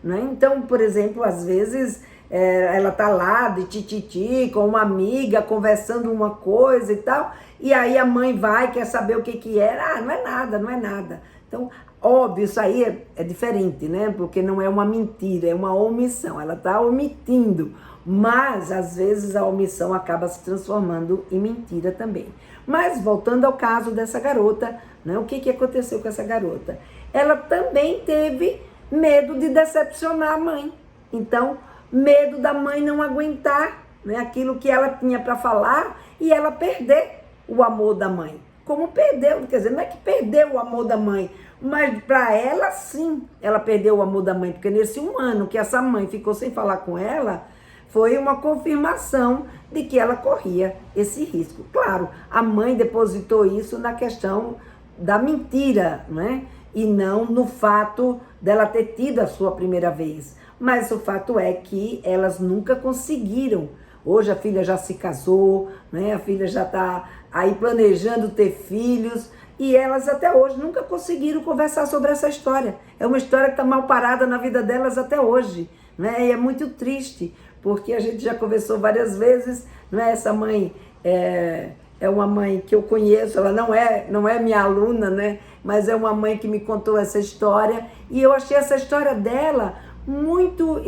né? Então, por exemplo, às vezes ela tá lá de tititi com uma amiga conversando uma coisa e tal, e aí a mãe quer saber o que é. Não é nada. Então, óbvio, isso aí é diferente, né? Porque não é uma mentira, é uma omissão. Ela tá omitindo, mas às vezes a omissão acaba se transformando em mentira também. Mas voltando ao caso dessa garota, né? O que aconteceu com essa garota? Ela também teve medo de decepcionar a mãe. Então, medo da mãe não aguentar, né, aquilo que ela tinha para falar e ela perder o amor da mãe. Como perdeu, quer dizer, não é que perdeu o amor da mãe, mas para ela sim, ela perdeu o amor da mãe, porque nesse 1 ano que essa mãe ficou sem falar com ela, foi uma confirmação de que ela corria esse risco. Claro, a mãe depositou isso na questão da mentira, né? E não no fato dela ter tido a sua primeira vez. Mas o fato é que elas nunca conseguiram. Hoje a filha já se casou, né? A filha já está aí planejando ter filhos, e elas até hoje nunca conseguiram conversar sobre essa história. É uma história que está mal parada na vida delas até hoje, né? E é muito triste, porque a gente já conversou várias vezes, né? Essa mãe é uma mãe que eu conheço, ela não é minha aluna, né? Mas é uma mãe que me contou essa história, e eu achei essa história dela muito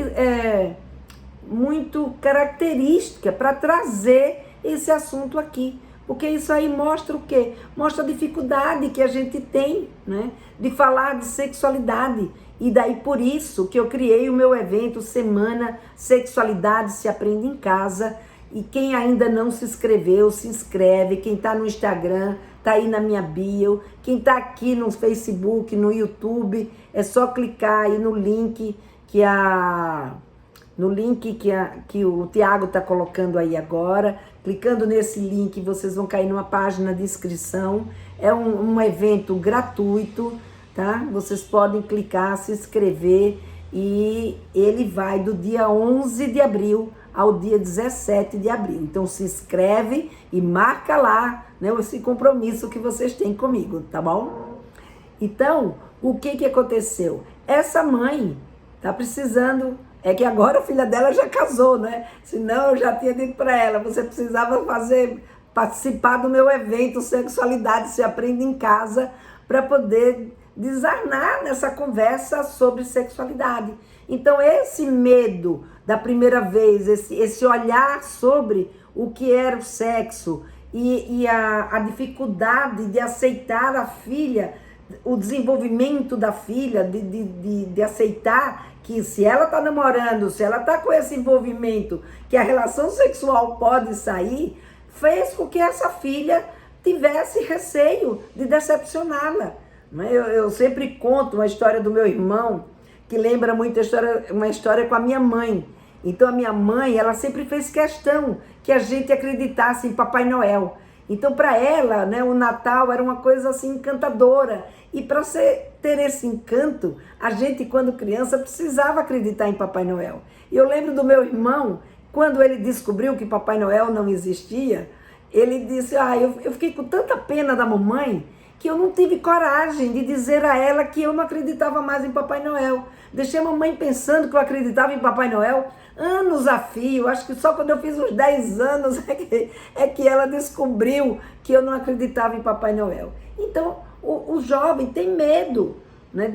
característica para trazer esse assunto aqui. Porque isso aí mostra o quê? Mostra a dificuldade que a gente tem, né, de falar de sexualidade. E daí por isso que eu criei o meu evento Semana Sexualidade se Aprende em Casa. E quem ainda não se inscreveu, se inscreve. Quem está no Instagram, está aí na minha bio. Quem está aqui no Facebook, no YouTube, é só clicar aí no link que o Tiago está colocando aí agora. Clicando nesse link, vocês vão cair numa página de inscrição. É um evento gratuito, tá? Vocês podem clicar, se inscrever, e ele vai do dia 11 de abril ao dia 17 de abril. Então se inscreve e marca lá, né, esse compromisso que vocês têm comigo, tá bom? Então, o que aconteceu? Essa mãe tá precisando... É que agora a filha dela já casou, né? Senão eu já tinha dito para ela, você precisava participar do meu evento Sexualidade se Aprende em Casa, para poder desarnar nessa conversa sobre sexualidade. Então esse medo da primeira vez, esse olhar sobre o que era o sexo e a dificuldade de aceitar a filha, o desenvolvimento da filha, de aceitar que se ela está namorando, se ela está com esse envolvimento, que a relação sexual pode sair, fez com que essa filha tivesse receio de decepcioná-la. Eu sempre conto uma história do meu irmão, que lembra muito uma história com a minha mãe. Então a minha mãe, ela sempre fez questão que a gente acreditasse em Papai Noel. Então para ela, né, o Natal era uma coisa assim encantadora. E para ter esse encanto, a gente, quando criança, precisava acreditar em Papai Noel. E eu lembro do meu irmão, quando ele descobriu que Papai Noel não existia, ele disse, eu fiquei com tanta pena da mamãe, que eu não tive coragem de dizer a ela que eu não acreditava mais em Papai Noel. Deixei a mamãe pensando que eu acreditava em Papai Noel anos a fio. Acho que só quando eu fiz uns 10 anos é que ela descobriu que eu não acreditava em Papai Noel. Então, o jovem tem medo, né,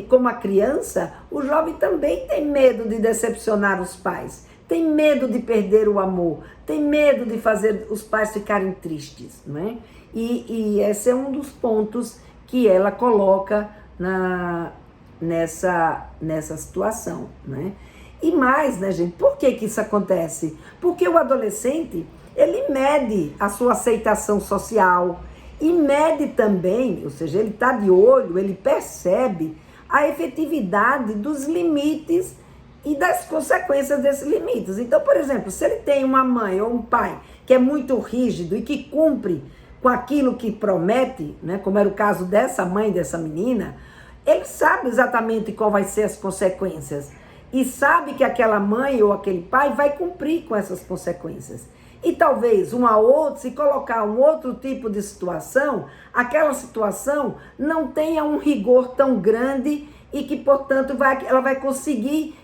como a criança, o jovem também tem medo de decepcionar os pais, tem medo de perder o amor, tem medo de fazer os pais ficarem tristes, né? E esse é um dos pontos que ela coloca nessa situação, né? E mais, né, gente, por que isso acontece? Porque o adolescente, ele mede a sua aceitação social e mede também, ou seja, ele está de olho, ele percebe a efetividade dos limites e das consequências desses limites. Então, por exemplo, se ele tem uma mãe ou um pai que é muito rígido e que cumpre com aquilo que promete, né, como era o caso dessa mãe, dessa menina, ele sabe exatamente qual vai ser as consequências e sabe que aquela mãe ou aquele pai vai cumprir com essas consequências. E talvez se colocar um outro tipo de situação, aquela situação não tenha um rigor tão grande e que, portanto, ela vai conseguir,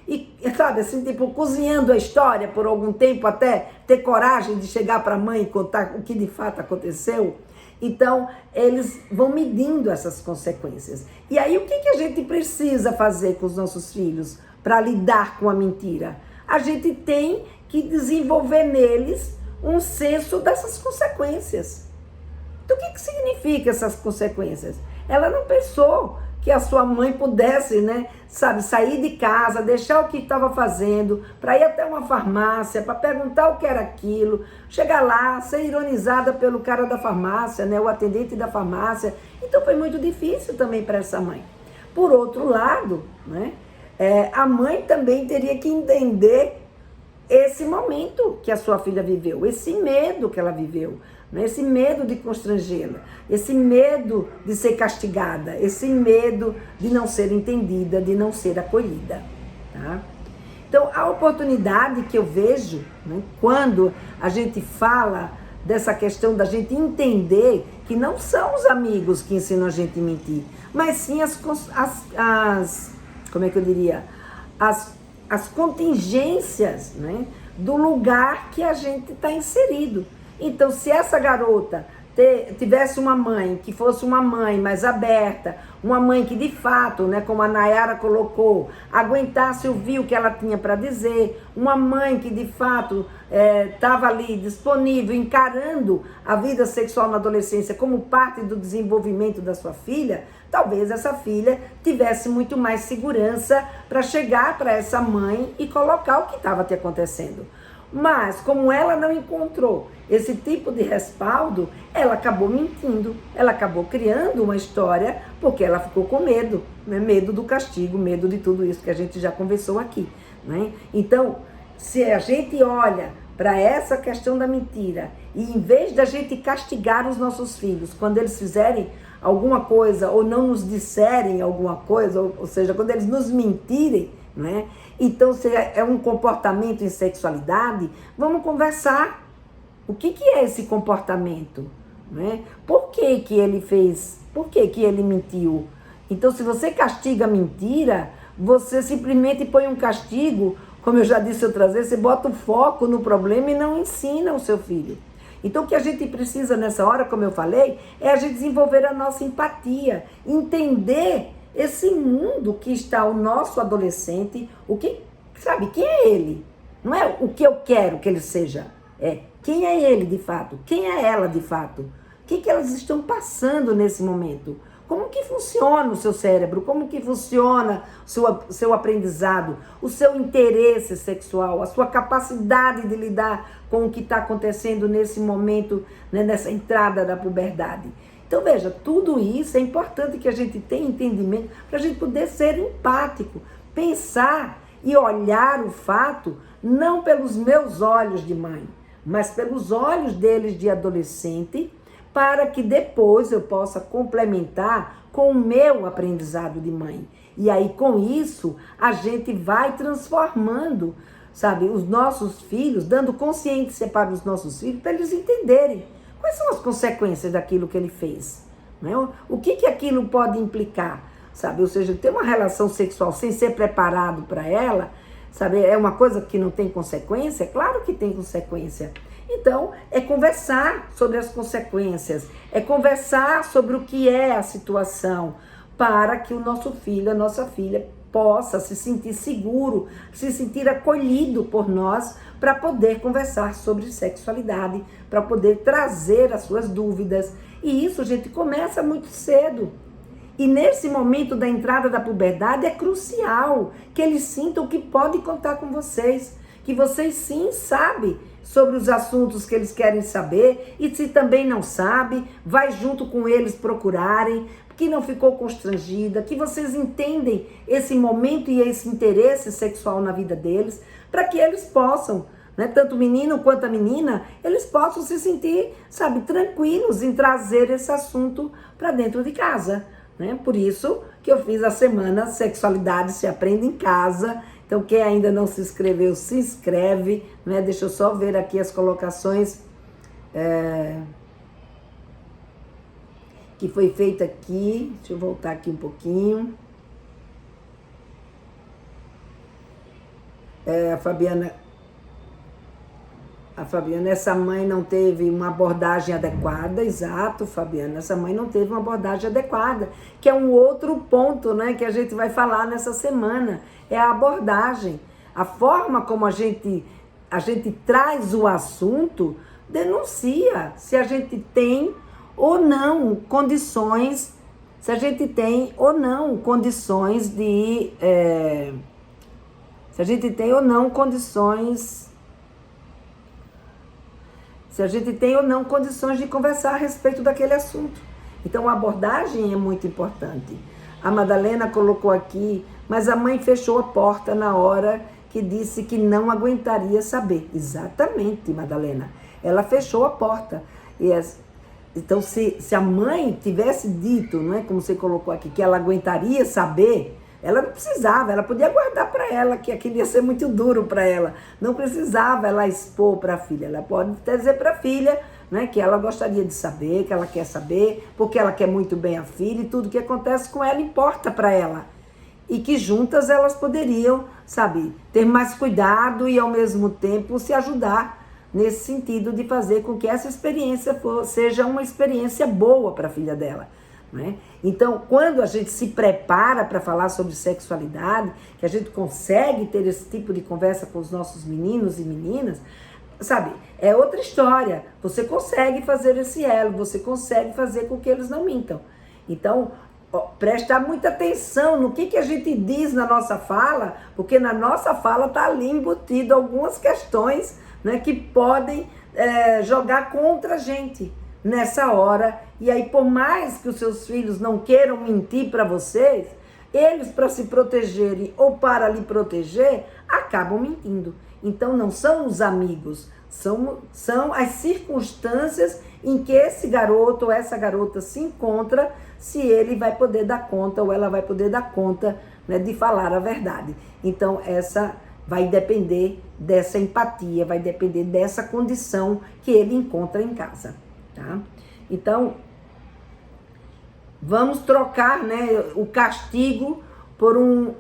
sabe, assim, tipo, cozinhando a história por algum tempo até ter coragem de chegar para a mãe e contar o que de fato aconteceu. Então, eles vão medindo essas consequências. E aí, o que a gente precisa fazer com os nossos filhos para lidar com a mentira? A gente tem que desenvolver neles um senso dessas consequências. Então, o que significa essas consequências? Ela não pensou que a sua mãe pudesse, né, sabe, sair de casa, deixar o que estava fazendo, para ir até uma farmácia, para perguntar o que era aquilo, chegar lá, ser ironizada pelo cara da farmácia, né, o atendente da farmácia. Então foi muito difícil também para essa mãe. Por outro lado, né, a mãe também teria que entender esse momento que a sua filha viveu, esse medo que ela viveu, né? Esse medo de constrangê-la, esse medo de ser castigada, esse medo de não ser entendida, de não ser acolhida. Tá? Então, a oportunidade que eu vejo, né, quando a gente fala dessa questão da gente entender que não são os amigos que ensinam a gente a mentir, mas sim como é que eu diria? As contingências, né, do lugar que a gente está inserido. Então, se essa garota tivesse uma mãe que fosse uma mãe mais aberta, uma mãe que de fato, né, como a Nayara colocou, aguentasse ouvir o que ela tinha para dizer, uma mãe que de fato estava ali disponível, encarando a vida sexual na adolescência como parte do desenvolvimento da sua filha, talvez essa filha tivesse muito mais segurança para chegar para essa mãe e colocar o que estava te acontecendo. Mas, como ela não encontrou esse tipo de respaldo, ela acabou mentindo, ela acabou criando uma história, porque ela ficou com medo, né? Medo do castigo, medo de tudo isso que a gente já conversou aqui, né? Então, se a gente olha para essa questão da mentira, e em vez da gente castigar os nossos filhos, quando eles fizerem alguma coisa, ou não nos disserem alguma coisa, ou seja, quando eles nos mentirem, né? Então, se é um comportamento em sexualidade, vamos conversar. O que é esse comportamento? Né? Por que ele fez? Por que ele mentiu? Então, se você castiga a mentira, você simplesmente põe um castigo, como eu já disse outras vezes, você bota o foco no problema e não ensina o seu filho. Então, o que a gente precisa nessa hora, como eu falei, é a gente desenvolver a nossa empatia, entender esse mundo que está o nosso adolescente, sabe, quem é ele? Não é o que eu quero que ele seja, quem é ele de fato, quem é ela de fato, o que elas estão passando nesse momento, como que funciona o seu cérebro, como que funciona o seu aprendizado, o seu interesse sexual, a sua capacidade de lidar com o que está acontecendo nesse momento, né, nessa entrada da puberdade. Então, veja, tudo isso é importante que a gente tenha entendimento para a gente poder ser empático, pensar e olhar o fato não pelos meus olhos de mãe, mas pelos olhos deles de adolescente, para que depois eu possa complementar com o meu aprendizado de mãe. E aí, com isso, a gente vai transformando, sabe, os nossos filhos, dando consciência para os nossos filhos, para eles entenderem quais são as consequências daquilo que ele fez, né? O que aquilo pode implicar, sabe? Ou seja, ter uma relação sexual sem ser preparado para ela, sabe? É uma coisa que não tem consequência? Claro que tem consequência. Então, é conversar sobre as consequências, é conversar sobre o que é a situação, para que o nosso filho, a nossa filha, possa se sentir seguro, se sentir acolhido por nós, para poder conversar sobre sexualidade, para poder trazer as suas dúvidas. E isso, gente, começa muito cedo. E nesse momento da entrada da puberdade é crucial que eles sintam que podem contar com vocês, que vocês sim sabem sobre os assuntos que eles querem saber, e se também não sabe, vai junto com eles procurarem, que não ficou constrangida, que vocês entendem esse momento e esse interesse sexual na vida deles, para que eles possam, né, tanto o menino quanto a menina, eles possam se sentir, sabe, tranquilos em trazer esse assunto para dentro de casa, né? Por isso que eu fiz a semana Sexualidade se Aprende em Casa. Então, quem ainda não se inscreveu, se inscreve, né? Deixa eu só ver aqui as colocações que foi feita aqui. Deixa eu voltar aqui um pouquinho. A Fabiana, essa mãe não teve uma abordagem adequada. Exato, Fabiana, essa mãe não teve uma abordagem adequada, que é um outro ponto, né, que a gente vai falar nessa semana, é a abordagem. A forma como a gente traz o assunto denuncia se a gente tem ou não condições, se a gente tem ou não condições de... se a gente tem ou não condições de conversar a respeito daquele assunto. Então, a abordagem é muito importante. A Madalena colocou aqui, mas a mãe fechou a porta na hora que disse que não aguentaria saber. Exatamente, Madalena. Ela fechou a porta. Então, se a mãe tivesse dito, não é, como você colocou aqui, que ela aguentaria saber, ela não precisava, ela podia guardar para ela, que aquilo ia ser muito duro para ela. Não precisava ela expor para a filha. Ela pode até dizer para a filha, né, que ela gostaria de saber, que ela quer saber, porque ela quer muito bem a filha e tudo que acontece com ela importa para ela. E que juntas elas poderiam, sabe, ter mais cuidado e ao mesmo tempo se ajudar nesse sentido de fazer com que essa experiência seja uma experiência boa para a filha dela. Né? Então, quando a gente se prepara para falar sobre sexualidade, que a gente consegue ter esse tipo de conversa com os nossos meninos e meninas, sabe, é outra história. Você consegue fazer esse elo, você consegue fazer com que eles não mintam. Então, prestar muita atenção no que a gente diz na nossa fala, porque na nossa fala está ali embutido algumas questões, né, que podem jogar contra a gente nessa hora. E aí, por mais que os seus filhos não queiram mentir para vocês, eles, para se protegerem ou para lhe proteger, acabam mentindo. Então, não são os amigos, são as circunstâncias em que esse garoto ou essa garota se encontra, se ele vai poder dar conta ou ela vai poder dar conta, né, de falar a verdade. Então, essa vai depender dessa empatia, vai depender dessa condição que ele encontra em casa, tá? Então, vamos trocar, né, o castigo por um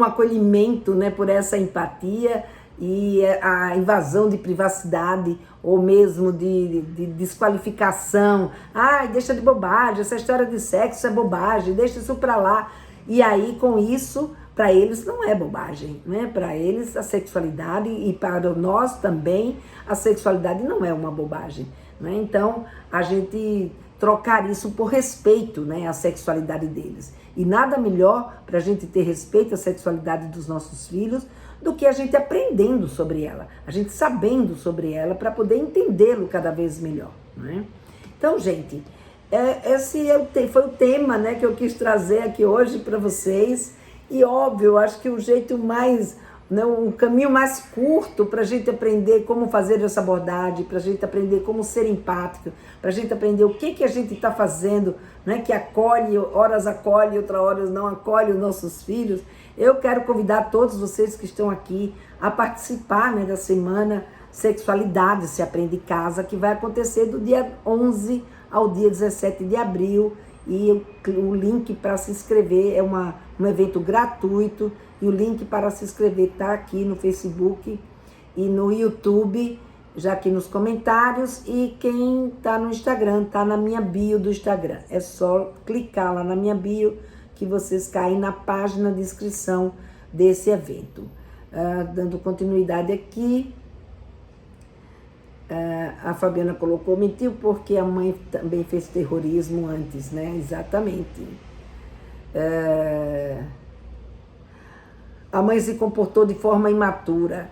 acolhimento, né, por essa empatia e a invasão de privacidade ou mesmo de desqualificação. Ai, deixa de bobagem, essa história de sexo é bobagem, deixa isso pra lá. E aí, com isso, para eles não é bobagem, né? Para eles a sexualidade e para nós também a sexualidade não é uma bobagem, né? Então, a gente trocar isso por respeito, né, à sexualidade deles. E nada melhor para a gente ter respeito à sexualidade dos nossos filhos do que a gente aprendendo sobre ela, a gente sabendo sobre ela para poder entendê-lo cada vez melhor, né? Então, gente, esse foi o tema, né, que eu quis trazer aqui hoje para vocês. E óbvio, eu acho que o jeito mais, né, um caminho mais curto para a gente aprender como fazer essa abordagem, para a gente aprender como ser empático, para a gente aprender o que a gente está fazendo, né, que acolhe, horas acolhe, outras horas não acolhe os nossos filhos. Eu quero convidar todos vocês que estão aqui a participar, né, da semana Sexualidade se Aprende em Casa, que vai acontecer do dia 11 ao dia 17 de abril. E o link para se inscrever é um evento gratuito, e o link para se inscrever está aqui no Facebook e no YouTube. já aqui nos comentários, e quem tá no Instagram, tá na minha bio do Instagram. É só clicar lá na minha bio que vocês caem na página de inscrição desse evento. Dando continuidade aqui, a Fabiana colocou, mentiu porque a mãe também fez terrorismo antes, né? Exatamente. A mãe se comportou de forma imatura,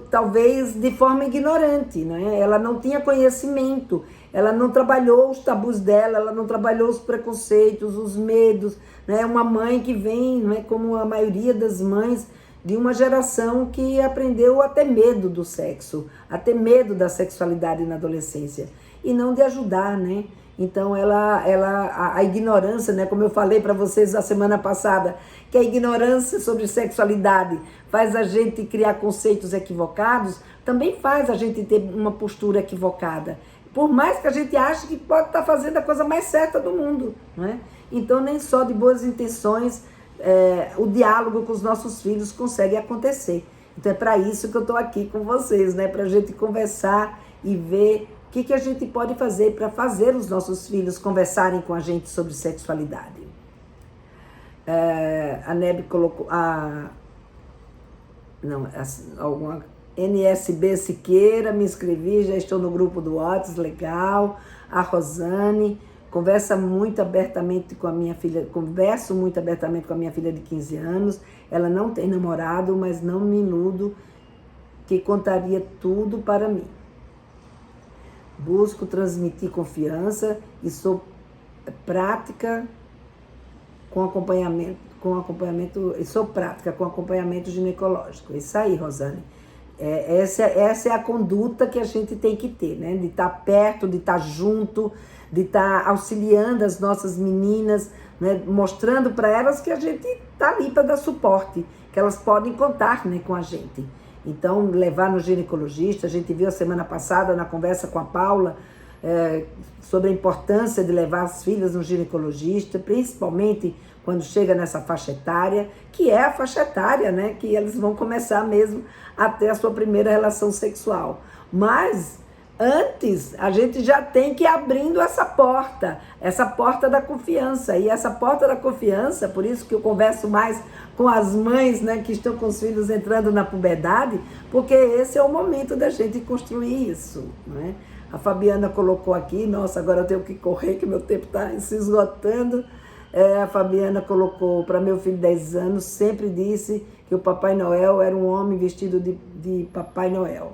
talvez de forma ignorante, né? Ela não tinha conhecimento, ela não trabalhou os tabus dela, ela não trabalhou os preconceitos, os medos, né? Uma mãe que vem, né, como a maioria das mães, de uma geração que aprendeu a ter medo do sexo, a ter medo da sexualidade na adolescência, e não de ajudar, né? Então, a ignorância, né, como eu falei para vocês na semana passada, que a ignorância sobre sexualidade faz a gente criar conceitos equivocados, também faz a gente ter uma postura equivocada. Por mais que a gente ache que pode estar fazendo a coisa mais certa do mundo, né? Então, nem só de boas intenções o diálogo com os nossos filhos consegue acontecer. Então, é para isso que eu estou aqui com vocês, né? Para a gente conversar e ver o que a gente pode fazer para fazer os nossos filhos conversarem com a gente sobre sexualidade. A Neb colocou... alguma... NSB Siqueira, me inscrevi, já estou no grupo do WhatsApp, legal. A Rosane, converso muito abertamente com a minha filha de 15 anos. Ela não tem namorado, mas não me iludo que contaria tudo para mim. Busco transmitir confiança e sou prática com acompanhamento, sou prática com acompanhamento ginecológico. Isso aí, Rosane. Essa é a conduta que a gente tem que ter, né? De estar perto, de estar junto, de estar auxiliando as nossas meninas, né? Mostrando para elas que a gente está ali para dar suporte, que elas podem contar, né, com a gente. Então, levar no ginecologista, a gente viu a semana passada na conversa com a Paula sobre a importância de levar as filhas no ginecologista, principalmente quando chega nessa faixa etária, que é a faixa etária, né, que eles vão começar mesmo a ter a sua primeira relação sexual. Mas antes, a gente já tem que ir abrindo essa porta da confiança. E essa porta da confiança, por isso que eu converso mais com as mães, né, que estão com os filhos entrando na puberdade, porque esse é o momento da gente construir isso, né? A Fabiana colocou aqui, nossa, agora eu tenho que correr, que meu tempo está se esgotando. A Fabiana colocou, para meu filho de 10 anos, sempre disse que o Papai Noel era um homem vestido de Papai Noel.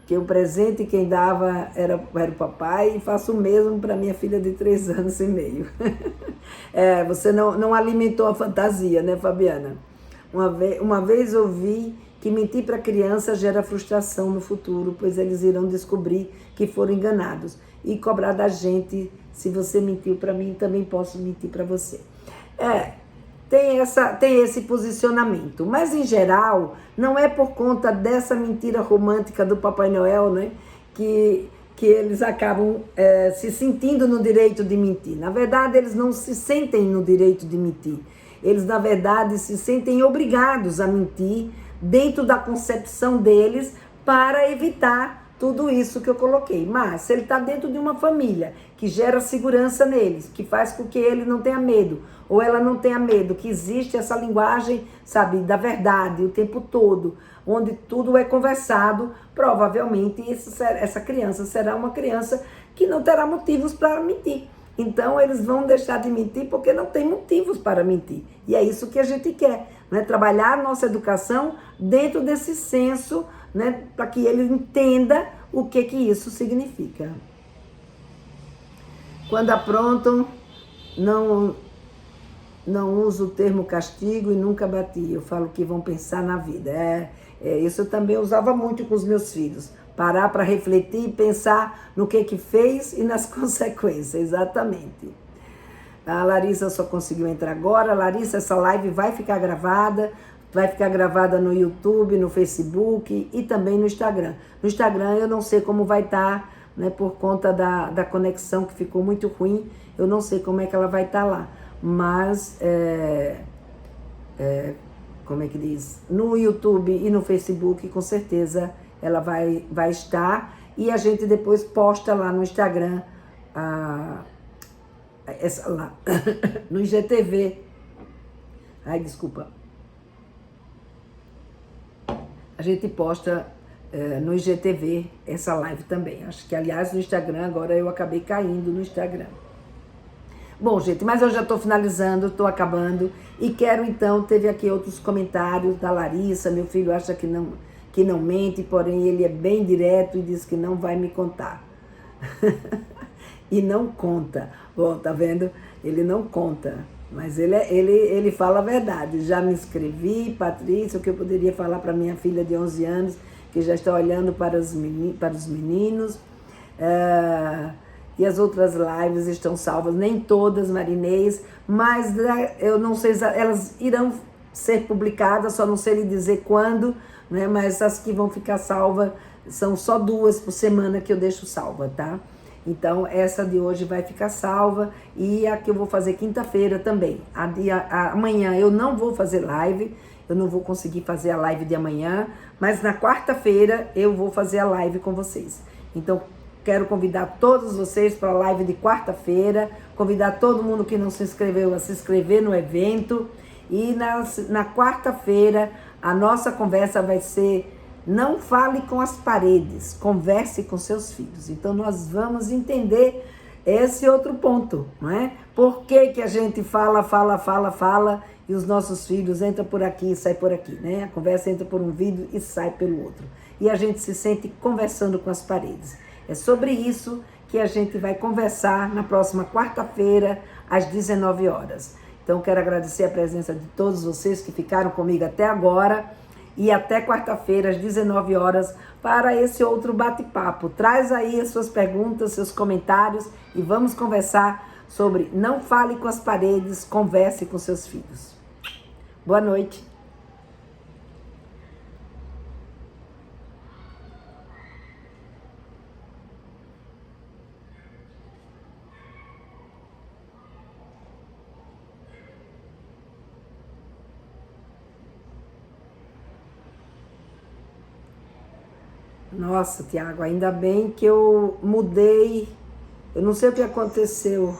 Que o presente quem dava era o papai, e faço o mesmo para minha filha de 3 anos e meio. Você não alimentou a fantasia, né, Fabiana? Uma vez ouvi que mentir para criança gera frustração no futuro, pois eles irão descobrir que foram enganados e cobrar da gente. Se você mentiu para mim, também posso mentir para você. Tem esse posicionamento, mas em geral não é por conta dessa mentira romântica do Papai Noel, né, que eles acabam se sentindo no direito de mentir. Na verdade, eles não se sentem no direito de mentir. Eles, na verdade, se sentem obrigados a mentir dentro da concepção deles para evitar tudo isso que eu coloquei. Mas se ele está dentro de uma família que gera segurança neles, que faz com que ele não tenha medo, ou ela não tenha medo, que existe essa linguagem, sabe, da verdade o tempo todo, onde tudo é conversado, provavelmente essa criança será uma criança que não terá motivos para mentir. Então, eles vão deixar de mentir porque não tem motivos para mentir. E é isso que a gente quer, né? Trabalhar a nossa educação dentro desse senso, né? Para que ele entenda o que isso significa. Quando aprontam, não uso o termo castigo e nunca bati. Eu falo que vão pensar na vida. Isso eu também usava muito com os meus filhos. Parar para refletir e pensar no que fez e nas consequências, exatamente. A Larissa só conseguiu entrar agora. Larissa, essa live vai ficar gravada no YouTube, no Facebook e também no Instagram. No Instagram eu não sei como vai estar, né, por conta da conexão que ficou muito ruim, eu não sei como é que ela vai estar lá. Mas, como é que diz? No YouTube e no Facebook, com certeza, ela vai estar, e a gente depois posta lá no Instagram, essa lá, no IGTV. Ai, desculpa. A gente posta no IGTV essa live também. Acho que, aliás, no Instagram, agora eu acabei caindo no Instagram. Bom, gente, mas eu já estou finalizando, estou acabando. E quero, então, teve aqui outros comentários da Larissa. Meu filho acha que não mente, porém ele é bem direto e diz que não vai me contar. E não conta. Bom, tá vendo? Ele não conta. Mas ele fala a verdade. Já me inscrevi, Patrícia, o que eu poderia falar para minha filha de 11 anos, que já está olhando para os meninos. E as outras lives estão salvas, nem todas, Marinês, mas eu não sei, elas irão ser publicadas, só não sei lhe dizer quando, né? Mas as que vão ficar salvas são só 2 por semana que eu deixo salva, tá? Então, essa de hoje vai ficar salva, e a que eu vou fazer quinta-feira também. Amanhã eu não vou fazer live, eu não vou conseguir fazer a live de amanhã, mas na quarta-feira eu vou fazer a live com vocês. Então, quero convidar todos vocês para a live de quarta-feira, convidar todo mundo que não se inscreveu a se inscrever no evento, e na quarta-feira a nossa conversa vai ser: não fale com as paredes, converse com seus filhos. Então nós vamos entender esse outro ponto, não é? Por que a gente fala e os nossos filhos entram por aqui e saem por aqui, né? A conversa entra por um vidro e sai pelo outro. E a gente se sente conversando com as paredes. É sobre isso que a gente vai conversar na próxima quarta-feira, às 19 horas. Então, quero agradecer a presença de todos vocês que ficaram comigo até agora. E até quarta-feira, às 19 horas, para esse outro bate-papo. Traz aí as suas perguntas, seus comentários, e vamos conversar sobre não fale com as paredes, converse com seus filhos. Boa noite. Nossa, Tiago, ainda bem que eu mudei. Eu não sei o que aconteceu.